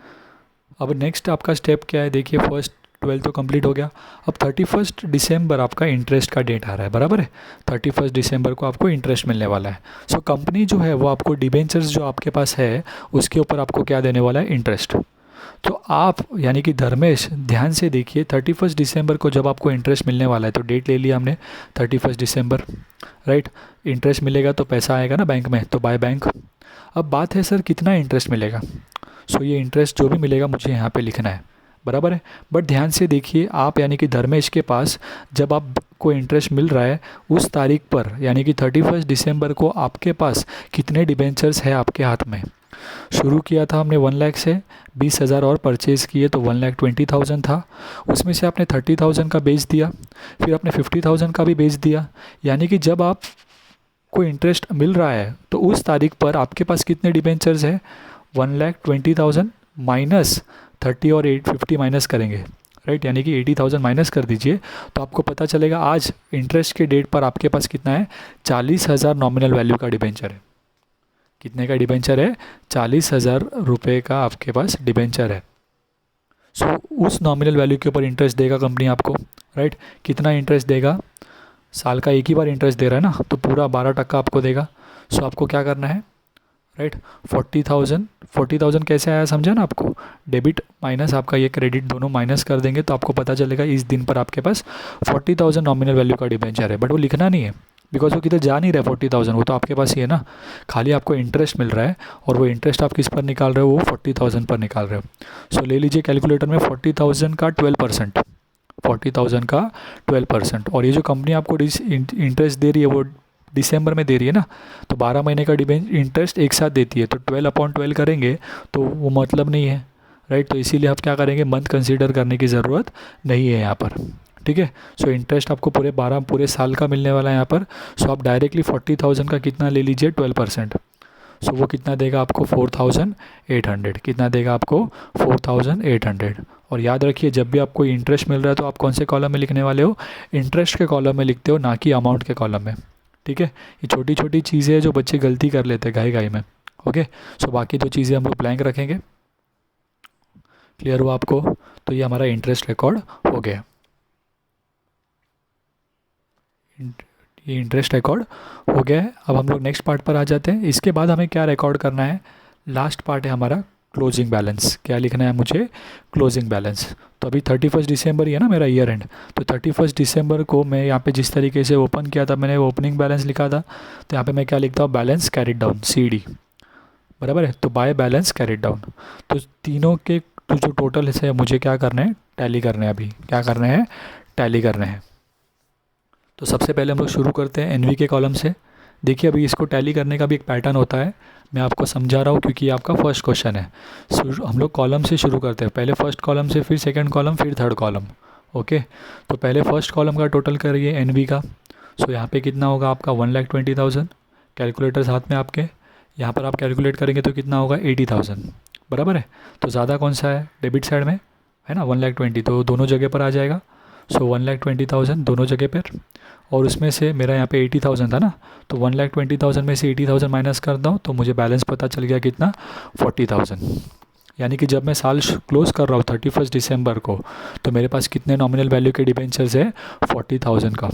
अब नेक्स्ट आपका स्टेप क्या है, देखिए फर्स्ट 12 तो कंप्लीट हो गया। अब 31 दिसंबर आपका इंटरेस्ट का डेट आ रहा है, बराबर है, 31 दिसंबर को आपको इंटरेस्ट मिलने वाला है। सो कंपनी जो है वो आपको डिबेंचर्स जो आपके पास है उसके ऊपर आपको क्या देने वाला है, इंटरेस्ट। तो आप यानी कि धर्मेश ध्यान से देखिए, 31 दिसंबर को जब आपको इंटरेस्ट मिलने वाला है, तो डेट ले लिया हमने 31 दिसंबर, राइट। इंटरेस्ट मिलेगा तो पैसा आएगा ना बैंक में, तो बाय बैंक। अब बात है सर कितना इंटरेस्ट मिलेगा, सो ये इंटरेस्ट जो भी मिलेगा मुझे यहाँ पे लिखना है, बराबर है। बट ध्यान से देखिए आप यानी कि धर्मेश के पास जब आपको इंटरेस्ट मिल रहा है उस तारीख पर यानी कि 31 दिसंबर को आपके पास कितने डिबेंचर्स है आपके हाथ में। शुरू किया था हमने 1 लाख से, 20,000 और परचेज़ किए तो 1,20,000 था, उसमें से आपने 30,000 का बेच दिया, फिर आपने 50,000 का भी बेच दिया, यानी कि जब आप को इंटरेस्ट मिल रहा है तो उस तारीख पर आपके पास कितने डिबेंचर्स है, 1,20,000 माइनस 30 और 850 माइनस करेंगे, राइट, यानी कि 80,000 माइनस कर दीजिए, तो आपको पता चलेगा आज इंटरेस्ट के डेट पर आपके पास कितना है, 40,000 नॉमिनल वैल्यू का डिबेंचर है। कितने का डिबेंचर है, 40,000 रुपये का आपके पास डिबेंचर है। सो उस नॉमिनल वैल्यू के ऊपर इंटरेस्ट देगा कंपनी आपको, राइट। कितना इंटरेस्ट देगा, साल का एक ही बार इंटरेस्ट दे रहा है ना, तो पूरा 12% आपको देगा। सो आपको क्या करना है, राइट, 40,000 कैसे आया समझा ना आपको, डेबिट माइनस आपका ये क्रेडिट दोनों माइनस कर देंगे तो आपको पता चलेगा इस दिन पर आपके पास 40,000 नॉमिनल वैल्यू का डिबेंचर है। बट वो लिखना नहीं है बिकॉज वो किधर जा नहीं रहा है 40,000, वो तो आपके पास ही है ना, खाली आपको इंटरेस्ट मिल रहा है और वो इंटरेस्ट आप किस पर निकाल रहे हो, वो 40,000 पर निकाल रहे हो। सो ले लीजिए कैलकुलेटर में 40,000 का 12%, 40,000 का 12%, और ये जो कंपनी आपको इंटरेस्ट दे रही है वो दिसंबर में दे रही है ना, तो 12 महीने का इंटरेस्ट एक साथ देती है, तो 12/12 करेंगे तो वो मतलब नहीं है, राइट। तो इसीलिए आप क्या करेंगे, मंथ कंसीडर करने की ज़रूरत नहीं है यहाँ पर, ठीक है। सो इंटरेस्ट आपको पूरे साल का मिलने वाला है यहाँ पर। सो आप डायरेक्टली 40,000 का कितना ले लीजिए, 12%। सो वो कितना देगा आपको, 4,800, कितना देगा आपको, 4,800। और याद रखिए जब भी आपको इंटरेस्ट मिल रहा है तो आप कौन से कॉलम में लिखने वाले हो, इंटरेस्ट के कॉलम में लिखते हो, ना कि अमाउंट के कॉलम में, ठीक है। ये छोटी छोटी चीज़ें हैं जो बच्चे गलती कर लेते हैं घाई घाई में, ओके। सो बाकी तो चीज़ें हम लोग ब्लैंक रखेंगे। क्लियर हुआ आपको, तो ये हमारा इंटरेस्ट रिकॉर्ड हो गया, ये इंटरेस्ट रिकॉर्ड हो गया है। अब हम लोग नेक्स्ट पार्ट पर आ जाते हैं। इसके बाद हमें क्या रिकॉर्ड करना है, लास्ट पार्ट है हमारा क्लोजिंग बैलेंस। क्या लिखना है मुझे, क्लोजिंग बैलेंस। तो अभी 31 दिसंबर ही है ना मेरा ईयर एंड, तो 31 दिसंबर को मैं यहाँ पे जिस तरीके से ओपन किया था, मैंने ओपनिंग बैलेंस लिखा था, तो यहाँ पे मैं क्या लिखता हूँ, बैलेंस कैरिड डाउन, CD, बराबर है। तो बाय बैलेंस कैरिड डाउन, तो तीनों के तो जो टोटल है मुझे क्या करना है, टैली करना है। अभी क्या करना है, टैली करना है। तो सबसे पहले हम लोग शुरू करते हैं NV के कॉलम से। देखिए अभी इसको टैली करने का भी एक पैटर्न होता है, मैं आपको समझा रहा हूँ क्योंकि ये आपका फर्स्ट क्वेश्चन है। हम लोग कॉलम से शुरू करते हैं, पहले फर्स्ट कॉलम से, फिर सेकंड कॉलम, फिर थर्ड कॉलम। ओके, तो पहले फर्स्ट कॉलम का टोटल करिए एन का। सो यहाँ पे कितना होगा आपका 1,20,000। कैलकुलेटर्स हाथ में आपके, यहाँ पर आप कैलकुलेट करेंगे तो कितना होगा 80,000, बराबर है। तो ज़्यादा कौन सा है डेबिट साइड में, है ना 1,20,000, तो दोनों जगह पर आ जाएगा। सो 1,20,000 दोनों जगह पर, और उसमें से मेरा यहाँ पे 80,000 था ना, तो 1,20,000 में से 80,000 माइनस कर दो तो मुझे बैलेंस पता चल गया कितना 40,000। यानी कि जब मैं साल क्लोज़ कर रहा हूँ 31 दिसंबर को, तो मेरे पास कितने नॉमिनल वैल्यू के डिबेंचर्स है 40,000 का।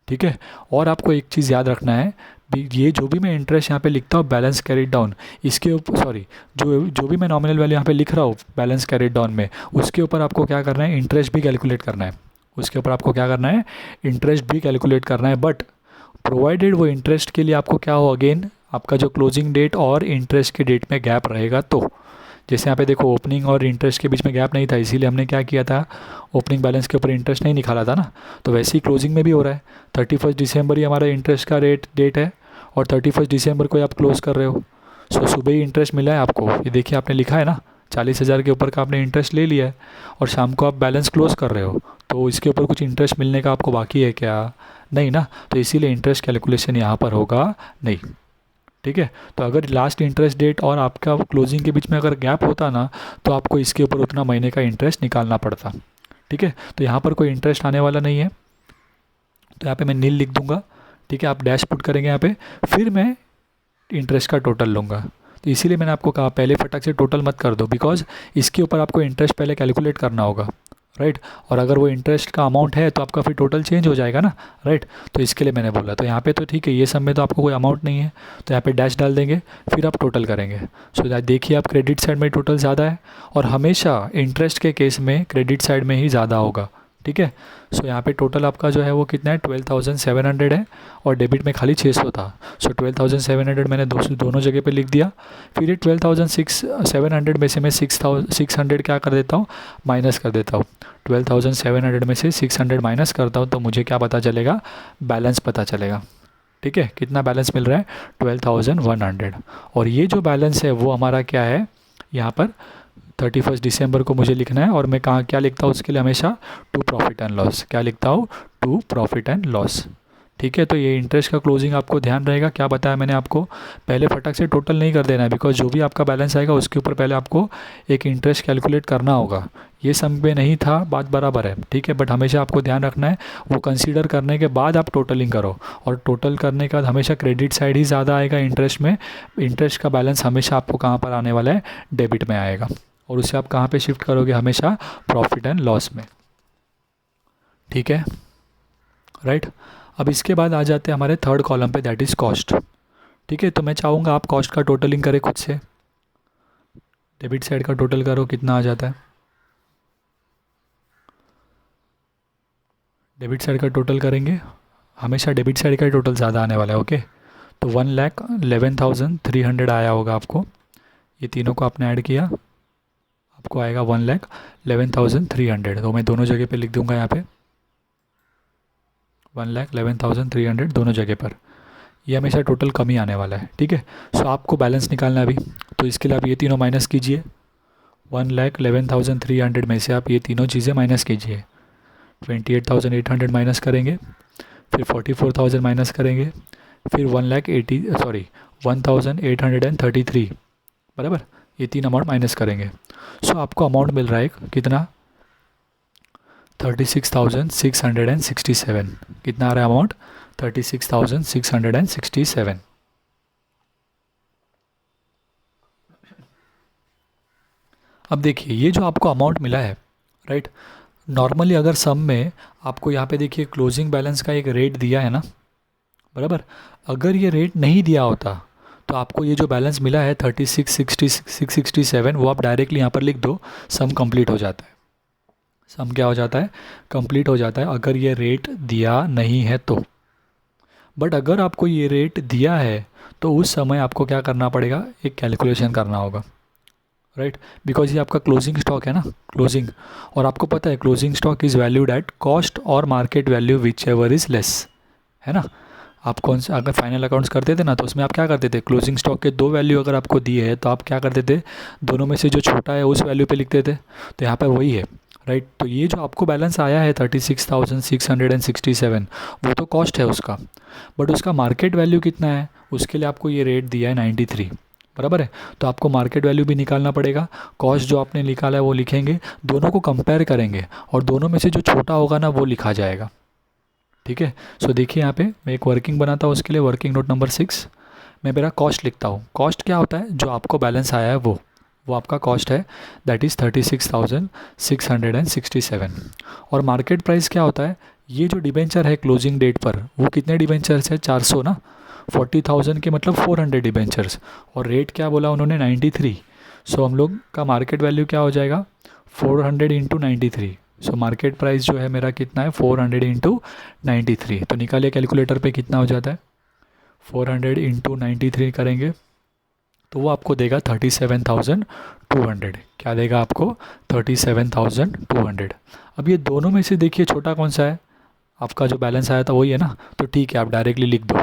ठीक है, और आपको एक चीज़ याद रखना है, ये जो भी मैं इंटरेस्ट यहाँ पे लिखता हूँ बैलेंस कैरिड डाउन, इसके ऊपर सॉरी, जो भी मैं नॉमिनल वैल्यू यहाँ पे लिख रहा हूँ बैलेंस कैरिड डाउन में, उसके ऊपर आपको क्या करना है, इंटरेस्ट भी कैलकुलेट करना है। उसके ऊपर आपको क्या करना है, इंटरेस्ट भी कैलकुलेट करना है। बट प्रोवाइडेड वो इंटरेस्ट के लिए आपको क्या हो, अगेन आपका जो क्लोजिंग डेट और इंटरेस्ट के डेट में गैप रहेगा। तो जैसे यहाँ पे देखो ओपनिंग और इंटरेस्ट के बीच में गैप नहीं था, इसीलिए हमने क्या किया था, ओपनिंग बैलेंस के ऊपर इंटरेस्ट नहीं निकाला था ना। तो वैसे ही क्लोजिंग में भी हो रहा है, 31 दिसंबर ही हमारा इंटरेस्ट का डेट है, और 31 दिसंबर को आप क्लोज़ कर रहे हो। सो सुबह ही इंटरेस्ट मिला है आपको, ये देखिए आपने लिखा है ना 40,000 के ऊपर का आपने इंटरेस्ट ले लिया है, और शाम को आप बैलेंस क्लोज़ कर रहे हो, तो इसके ऊपर कुछ इंटरेस्ट मिलने का आपको बाकी है क्या, नहीं ना। तो इसीलिए इंटरेस्ट कैलकुलेशन यहाँ पर होगा नहीं। ठीक है, तो अगर लास्ट इंटरेस्ट डेट और आपका क्लोजिंग के बीच में अगर गैप होता ना, तो आपको इसके ऊपर उतना महीने का इंटरेस्ट निकालना पड़ता। ठीक है, तो यहाँ पर कोई इंटरेस्ट आने वाला नहीं है, तो यहाँ पे मैं नील लिख दूंगा। ठीक है, आप डैश पुट करेंगे यहाँ पे, फिर मैं इंटरेस्ट का टोटल लूँगा। तो इसीलिए मैंने आपको कहा पहले फटाक से टोटल मत कर दो, बिकॉज इसके ऊपर आपको इंटरेस्ट पहले कैलकुलेट करना होगा, राइट। और अगर वो इंटरेस्ट का अमाउंट है तो आपका फिर टोटल चेंज हो जाएगा ना, राइट। तो इसके लिए मैंने बोला, तो यहाँ पे तो ठीक है, ये सब में तो आपको कोई अमाउंट नहीं है, तो यहाँ पे डैश डाल देंगे, फिर आप टोटल करेंगे। सो देखिए आप क्रेडिट साइड में टोटल ज़्यादा है, और हमेशा इंटरेस्ट के केस में क्रेडिट साइड में ही ज़्यादा होगा। ठीक है, सो यहाँ पे टोटल आपका जो है वो कितना है 12,700 है, और डेबिट में खाली 600 था। सो 12,700 मैंने दोनों जगह पे लिख दिया। फिर ये 12,700 में से मैं 600 क्या कर देता हूँ, माइनस कर देता हूँ। 12,700 में से 600 माइनस करता हूँ तो मुझे क्या पता चलेगा, बैलेंस पता चलेगा। ठीक है, कितना बैलेंस मिल रहा है 12,100, और ये जो बैलेंस है वो हमारा क्या है, यहाँ पर 31 दिसंबर को मुझे लिखना है। और मैं कहाँ क्या लिखता हूँ उसके लिए, हमेशा टू प्रॉफिट एंड लॉस, क्या लिखता हूँ, टू प्रॉफिट एंड लॉस। ठीक है, तो ये इंटरेस्ट का क्लोजिंग आपको ध्यान रहेगा, क्या बताया मैंने आपको, पहले फटक से टोटल नहीं कर देना है, बिकॉज जो भी आपका बैलेंस आएगा उसके ऊपर पहले आपको एक इंटरेस्ट कैलकुलेट करना होगा। ये सम में नहीं था, बात बराबर है, ठीक है, बट हमेशा आपको ध्यान रखना है वो कंसीडर करने के बाद आप टोटलिंग करो, और टोटल करने के बाद हमेशा क्रेडिट साइड ही ज़्यादा आएगा इंटरेस्ट में। इंटरेस्ट का बैलेंस हमेशा आपको कहाँ पर आने वाला है, डेबिट में आएगा, और उससे आप कहाँ पे शिफ्ट करोगे, हमेशा प्रॉफिट एंड लॉस में। ठीक है, राइट। अब इसके बाद आ जाते हैं हमारे थर्ड कॉलम पे, दैट इज़ कॉस्ट। ठीक है, तो मैं चाहूँगा आप कॉस्ट का टोटलिंग करें खुद से, डेबिट साइड का टोटल करो कितना आ जाता है, डेबिट साइड का टोटल करेंगे, हमेशा डेबिट साइड का टोटल ज़्यादा आने वाला है। ओके, तो 1,11,300 आया होगा आपको, ये तीनों को आपने ऐड किया, आपको आएगा 1,11,300। तो मैं दोनों जगह पे लिख दूंगा यहाँ पे 1,11,300 दोनों जगह पर, ये हमेशा टोटल कम ही आने वाला है। ठीक है, सो आपको बैलेंस निकालना है अभी, तो इसके लिए आप ये तीनों माइनस कीजिए, 1,11,300 में से आप ये तीनों चीज़ें माइनस कीजिए। 28,800 माइनस करेंगे, फिर 44,000 माइनस करेंगे, फिर 1,833, बराबर, ये तीन अमाउंट माइनस करेंगे। सो आपको अमाउंट मिल रहा है कितना, 36,667। कितना आ रहा है अमाउंट, 36,667। अब देखिए ये जो आपको अमाउंट मिला है, राइट, नॉर्मली अगर सम में आपको यहाँ पे देखिए क्लोजिंग बैलेंस का एक रेट दिया है ना, बराबर, अगर ये रेट नहीं दिया होता तो आपको ये जो बैलेंस मिला है 36,667 वो आप डायरेक्टली यहाँ पर लिख दो, सम कंप्लीट हो जाता है। सम क्या हो जाता है, कंप्लीट हो जाता है, अगर ये रेट दिया नहीं है तो। बट अगर आपको ये रेट दिया है तो उस समय आपको क्या करना पड़ेगा, एक कैलकुलेशन करना होगा, राइट, बिकॉज ये आपका क्लोजिंग स्टॉक है ना, क्लोजिंग, और आपको पता है closing stock is valued at cost और market value whichever is less, है ना। आप कौन सा अगर फाइनल अकाउंट्स करते थे ना, तो उसमें आप क्या करते थे, क्लोजिंग स्टॉक के दो वैल्यू अगर आपको दिए है तो आप क्या करते थे, दोनों में से जो छोटा है उस वैल्यू पे लिखते थे। तो यहाँ पर वही है, राइट। तो ये जो आपको बैलेंस आया है 36,667, वो तो कॉस्ट है उसका, बट उसका मार्केट वैल्यू कितना है, उसके लिए आपको ये रेट दिया है 93, बराबर है। तो आपको मार्केट वैल्यू भी निकालना पड़ेगा, कॉस्ट जो आपने निकाला है वो लिखेंगे, दोनों को कंपेयर करेंगे और दोनों में से जो छोटा होगा ना वो लिखा जाएगा, ठीक है। सो देखिए यहाँ पे मैं एक वर्किंग बनाता हूँ, उसके लिए वर्किंग नोट नंबर 6 मैं मेरा कॉस्ट लिखता हूँ। कॉस्ट क्या होता है, जो आपको बैलेंस आया है वो आपका कॉस्ट है, दैट इज़ 36,667। और मार्केट प्राइस क्या होता है, ये जो डिबेंचर है क्लोजिंग डेट पर, वो कितने डिबेंचर्स है, 400 ना, 40,000 के मतलब 400 डिबेंचर्स, और रेट क्या बोला उन्होंने, 93। सो हम लोग का मार्केट वैल्यू क्या हो जाएगा, 400 इंटू 93। सो मार्केट प्राइस जो है मेरा कितना है, 400 इंटू 93। तो निकालिए कैलकुलेटर पे कितना हो जाता है, 400 इंटू 93 करेंगे तो वो आपको देगा 37,200। क्या देगा आपको, 37,200। अब ये दोनों में से देखिए छोटा कौन सा है, आपका जो बैलेंस आया था वही है ना, तो ठीक है आप डायरेक्टली लिख दो,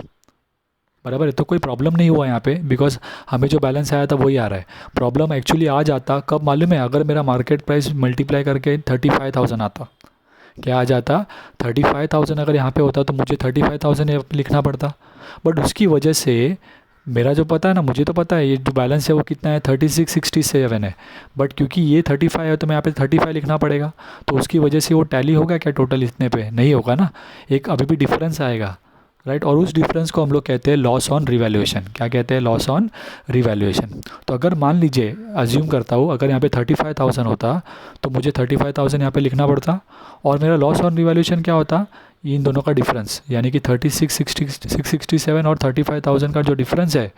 बराबर है। तो कोई प्रॉब्लम नहीं हुआ यहाँ पे, बिकॉज हमें जो बैलेंस आया था वही आ रहा है। प्रॉब्लम एक्चुअली आ जाता कब मालूम है, अगर मेरा मार्केट प्राइस मल्टीप्लाई करके 35,000 आता, क्या आ जाता, 35,000 अगर यहाँ पे होता तो मुझे 35,000 लिखना पड़ता, बट उसकी वजह से मेरा जो पता है ना, मुझे तो पता है ये जो बैलेंस है वो कितना है, 3667 है, बट क्योंकि ये 35 है तो मैं यहाँ पे 35 लिखना पड़ेगा, तो उसकी वजह से वो टैली होगा क्या टोटल इतने पे, नहीं होगा ना, एक अभी भी डिफरेंस आएगा, राइट। और उस डिफरेंस को हम लोग कहते हैं लॉस ऑन रिवैल्यूएशन। क्या कहते हैं, लॉस ऑन रिवैल्यूएशन। तो अगर मान लीजिए, अज्यूम करता हूँ, अगर यहाँ पे 35,000 होता तो मुझे 35,000 यहाँ पे लिखना पड़ता, और मेरा लॉस ऑन रिवैल्यूएशन क्या होता, इन दोनों का डिफरेंस, यानी कि 3667 और 35,000 का जो डिफरेंस है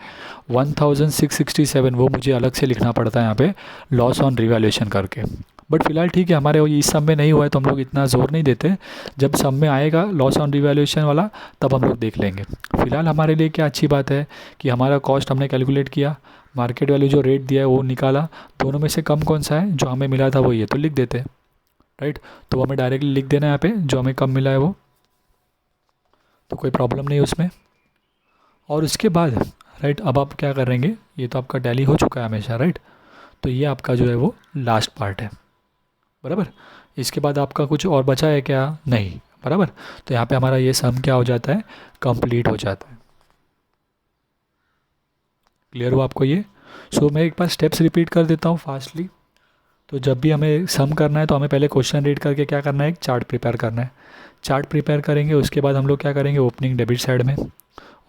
1667, वो मुझे अलग से लिखना पड़ता है यहाँ पे लॉस ऑन रिवैल्यूएशन करके। बट फिलहाल ठीक है, हमारे इस सब में नहीं हुआ है तो हम लोग इतना ज़ोर नहीं देते, जब सब में आएगा लॉस ऑन रिवैल्यूएशन वाला तब हम लोग देख लेंगे। फिलहाल हमारे लिए क्या अच्छी बात है कि हमारा कॉस्ट हमने कैलकुलेट किया, मार्केट वैल्यू जो रेट दिया है वो निकाला, दोनों में से कम कौन सा है, जो हमें मिला था वही है तो लिख देते हैं, राइट। तो हमें डायरेक्टली लिख देना है यहाँ पे जो हमें कम मिला है वो, तो कोई प्रॉब्लम नहीं उसमें। और उसके बाद, राइट, अब आप क्या करेंगे, ये तो आपका टैली हो चुका है हमेशा, राइट। तो ये आपका जो है वो लास्ट पार्ट है, बराबर। इसके बाद आपका कुछ और बचा है क्या, नहीं, बराबर। तो यहाँ पे हमारा ये सम क्या हो जाता है, कंप्लीट हो जाता है। क्लियर हुआ आपको ये। सो मैं एक बार स्टेप्स रिपीट कर देता हूँ फास्टली। तो जब भी हमें सम करना है तो हमें पहले क्वेश्चन रीड करके क्या करना है, एक चार्ट प्रिपेयर करना है। चार्ट प्रिपेयर करेंगे, उसके बाद हम लोग क्या करेंगे, ओपनिंग डेबिट साइड में,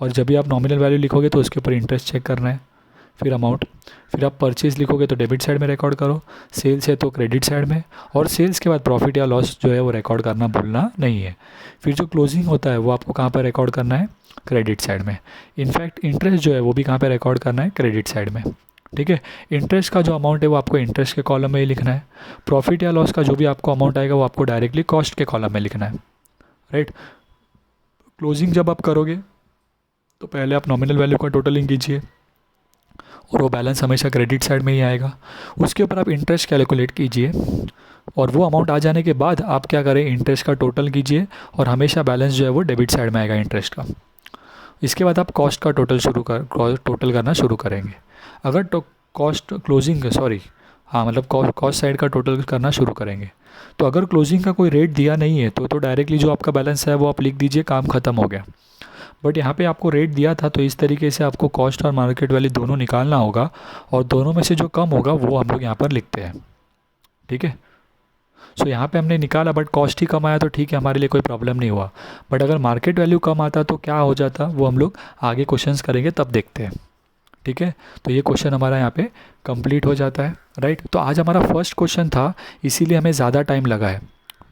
और जब भी आप नॉमिनल वैल्यू लिखोगे तो उसके ऊपर इंटरेस्ट चेक करना है, फिर अमाउंट, फिर आप परचेज़ लिखोगे तो डेबिट साइड में रिकॉर्ड करो, सेल्स है तो क्रेडिट साइड में, और सेल्स के बाद प्रॉफिट या लॉस जो है वो रिकॉर्ड करना भूलना नहीं है। फिर जो क्लोजिंग होता है वो आपको कहाँ पर रिकॉर्ड करना है, क्रेडिट साइड में। इनफैक्ट इंटरेस्ट जो है वो भी कहाँ पर रिकॉर्ड करना है, क्रेडिट साइड में, ठीक है। इंटरेस्ट का जो अमाउंट है वो आपको इंटरेस्ट के कॉलम में ही लिखना है, प्रॉफिट या लॉस का जो भी आपको अमाउंट आएगा वो आपको डायरेक्टली कॉस्ट के कॉलम में लिखना है, राइट। क्लोजिंग जब आप करोगे तो पहले आप नॉमिनल वैल्यू का टोटलिंग कीजिए, और वो बैलेंस हमेशा क्रेडिट साइड में ही आएगा। उसके ऊपर आप इंटरेस्ट कैलकुलेट कीजिए, और वो अमाउंट आ जाने के बाद आप क्या करें, इंटरेस्ट का टोटल कीजिए, और हमेशा बैलेंस जो है वो डेबिट साइड में आएगा इंटरेस्ट का। इसके बाद आप कॉस्ट का टोटल करना शुरू करेंगे। अगर तो कॉस्ट क्लोजिंग सॉरी हाँ मतलब कॉस्ट साइड का टोटल करना शुरू करेंगे, तो अगर क्लोजिंग का कोई रेट दिया नहीं है तो डायरेक्टली जो आपका बैलेंस है वो आप लिख दीजिए, काम ख़त्म हो गया। बट यहाँ पे आपको रेट दिया था तो इस तरीके से आपको कॉस्ट और मार्केट वैल्यू दोनों निकालना होगा, और दोनों में से जो कम होगा वो हम लोग यहाँ पर लिखते हैं, ठीक है। सो यहाँ पे हमने निकाला, बट कॉस्ट ही कम आया तो ठीक है, हमारे लिए कोई प्रॉब्लम नहीं हुआ। बट अगर मार्केट वैल्यू कम आता तो क्या हो जाता, वो हम लोग आगे क्वेश्चंस करेंगे तब देखते हैं, ठीक है। तो ये क्वेश्चन हमारा यहाँ पे कंप्लीट हो जाता है, राइट। तो आज हमारा फर्स्ट क्वेश्चन था, इसीलिए हमें ज़्यादा टाइम लगा है,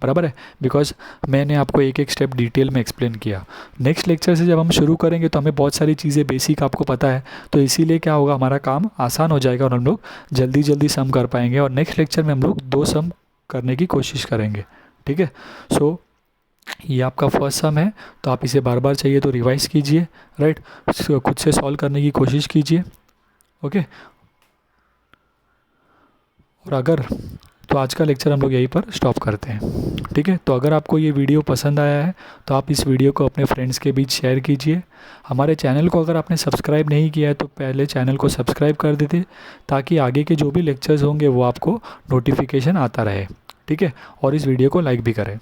बराबर है, बिकॉज मैंने आपको एक एक स्टेप डिटेल में एक्सप्लेन किया। नेक्स्ट लेक्चर से जब हम शुरू करेंगे तो हमें बहुत सारी चीज़ें बेसिक आपको पता है, तो इसीलिए क्या होगा, हमारा काम आसान हो जाएगा और हम लोग जल्दी जल्दी सम कर पाएंगे, और नेक्स्ट लेक्चर में हम लोग 2 सम करने की कोशिश करेंगे, ठीक है। सो ये आपका फर्स्ट सम है, तो आप इसे बार बार चाहिए तो रिवाइज़ कीजिए, राइट, खुद से सॉल्व करने की कोशिश कीजिए, ओके। और अगर तो आज का लेक्चर हम लोग यहीं पर स्टॉप करते हैं, ठीक है। तो अगर आपको ये वीडियो पसंद आया है तो आप इस वीडियो को अपने फ्रेंड्स के बीच शेयर कीजिए। हमारे चैनल को अगर आपने सब्सक्राइब नहीं किया है तो पहले चैनल को सब्सक्राइब कर देते, ताकि आगे के जो भी लेक्चर्स होंगे वो आपको नोटिफिकेशन आता रहे, ठीक है। और इस वीडियो को लाइक भी करें।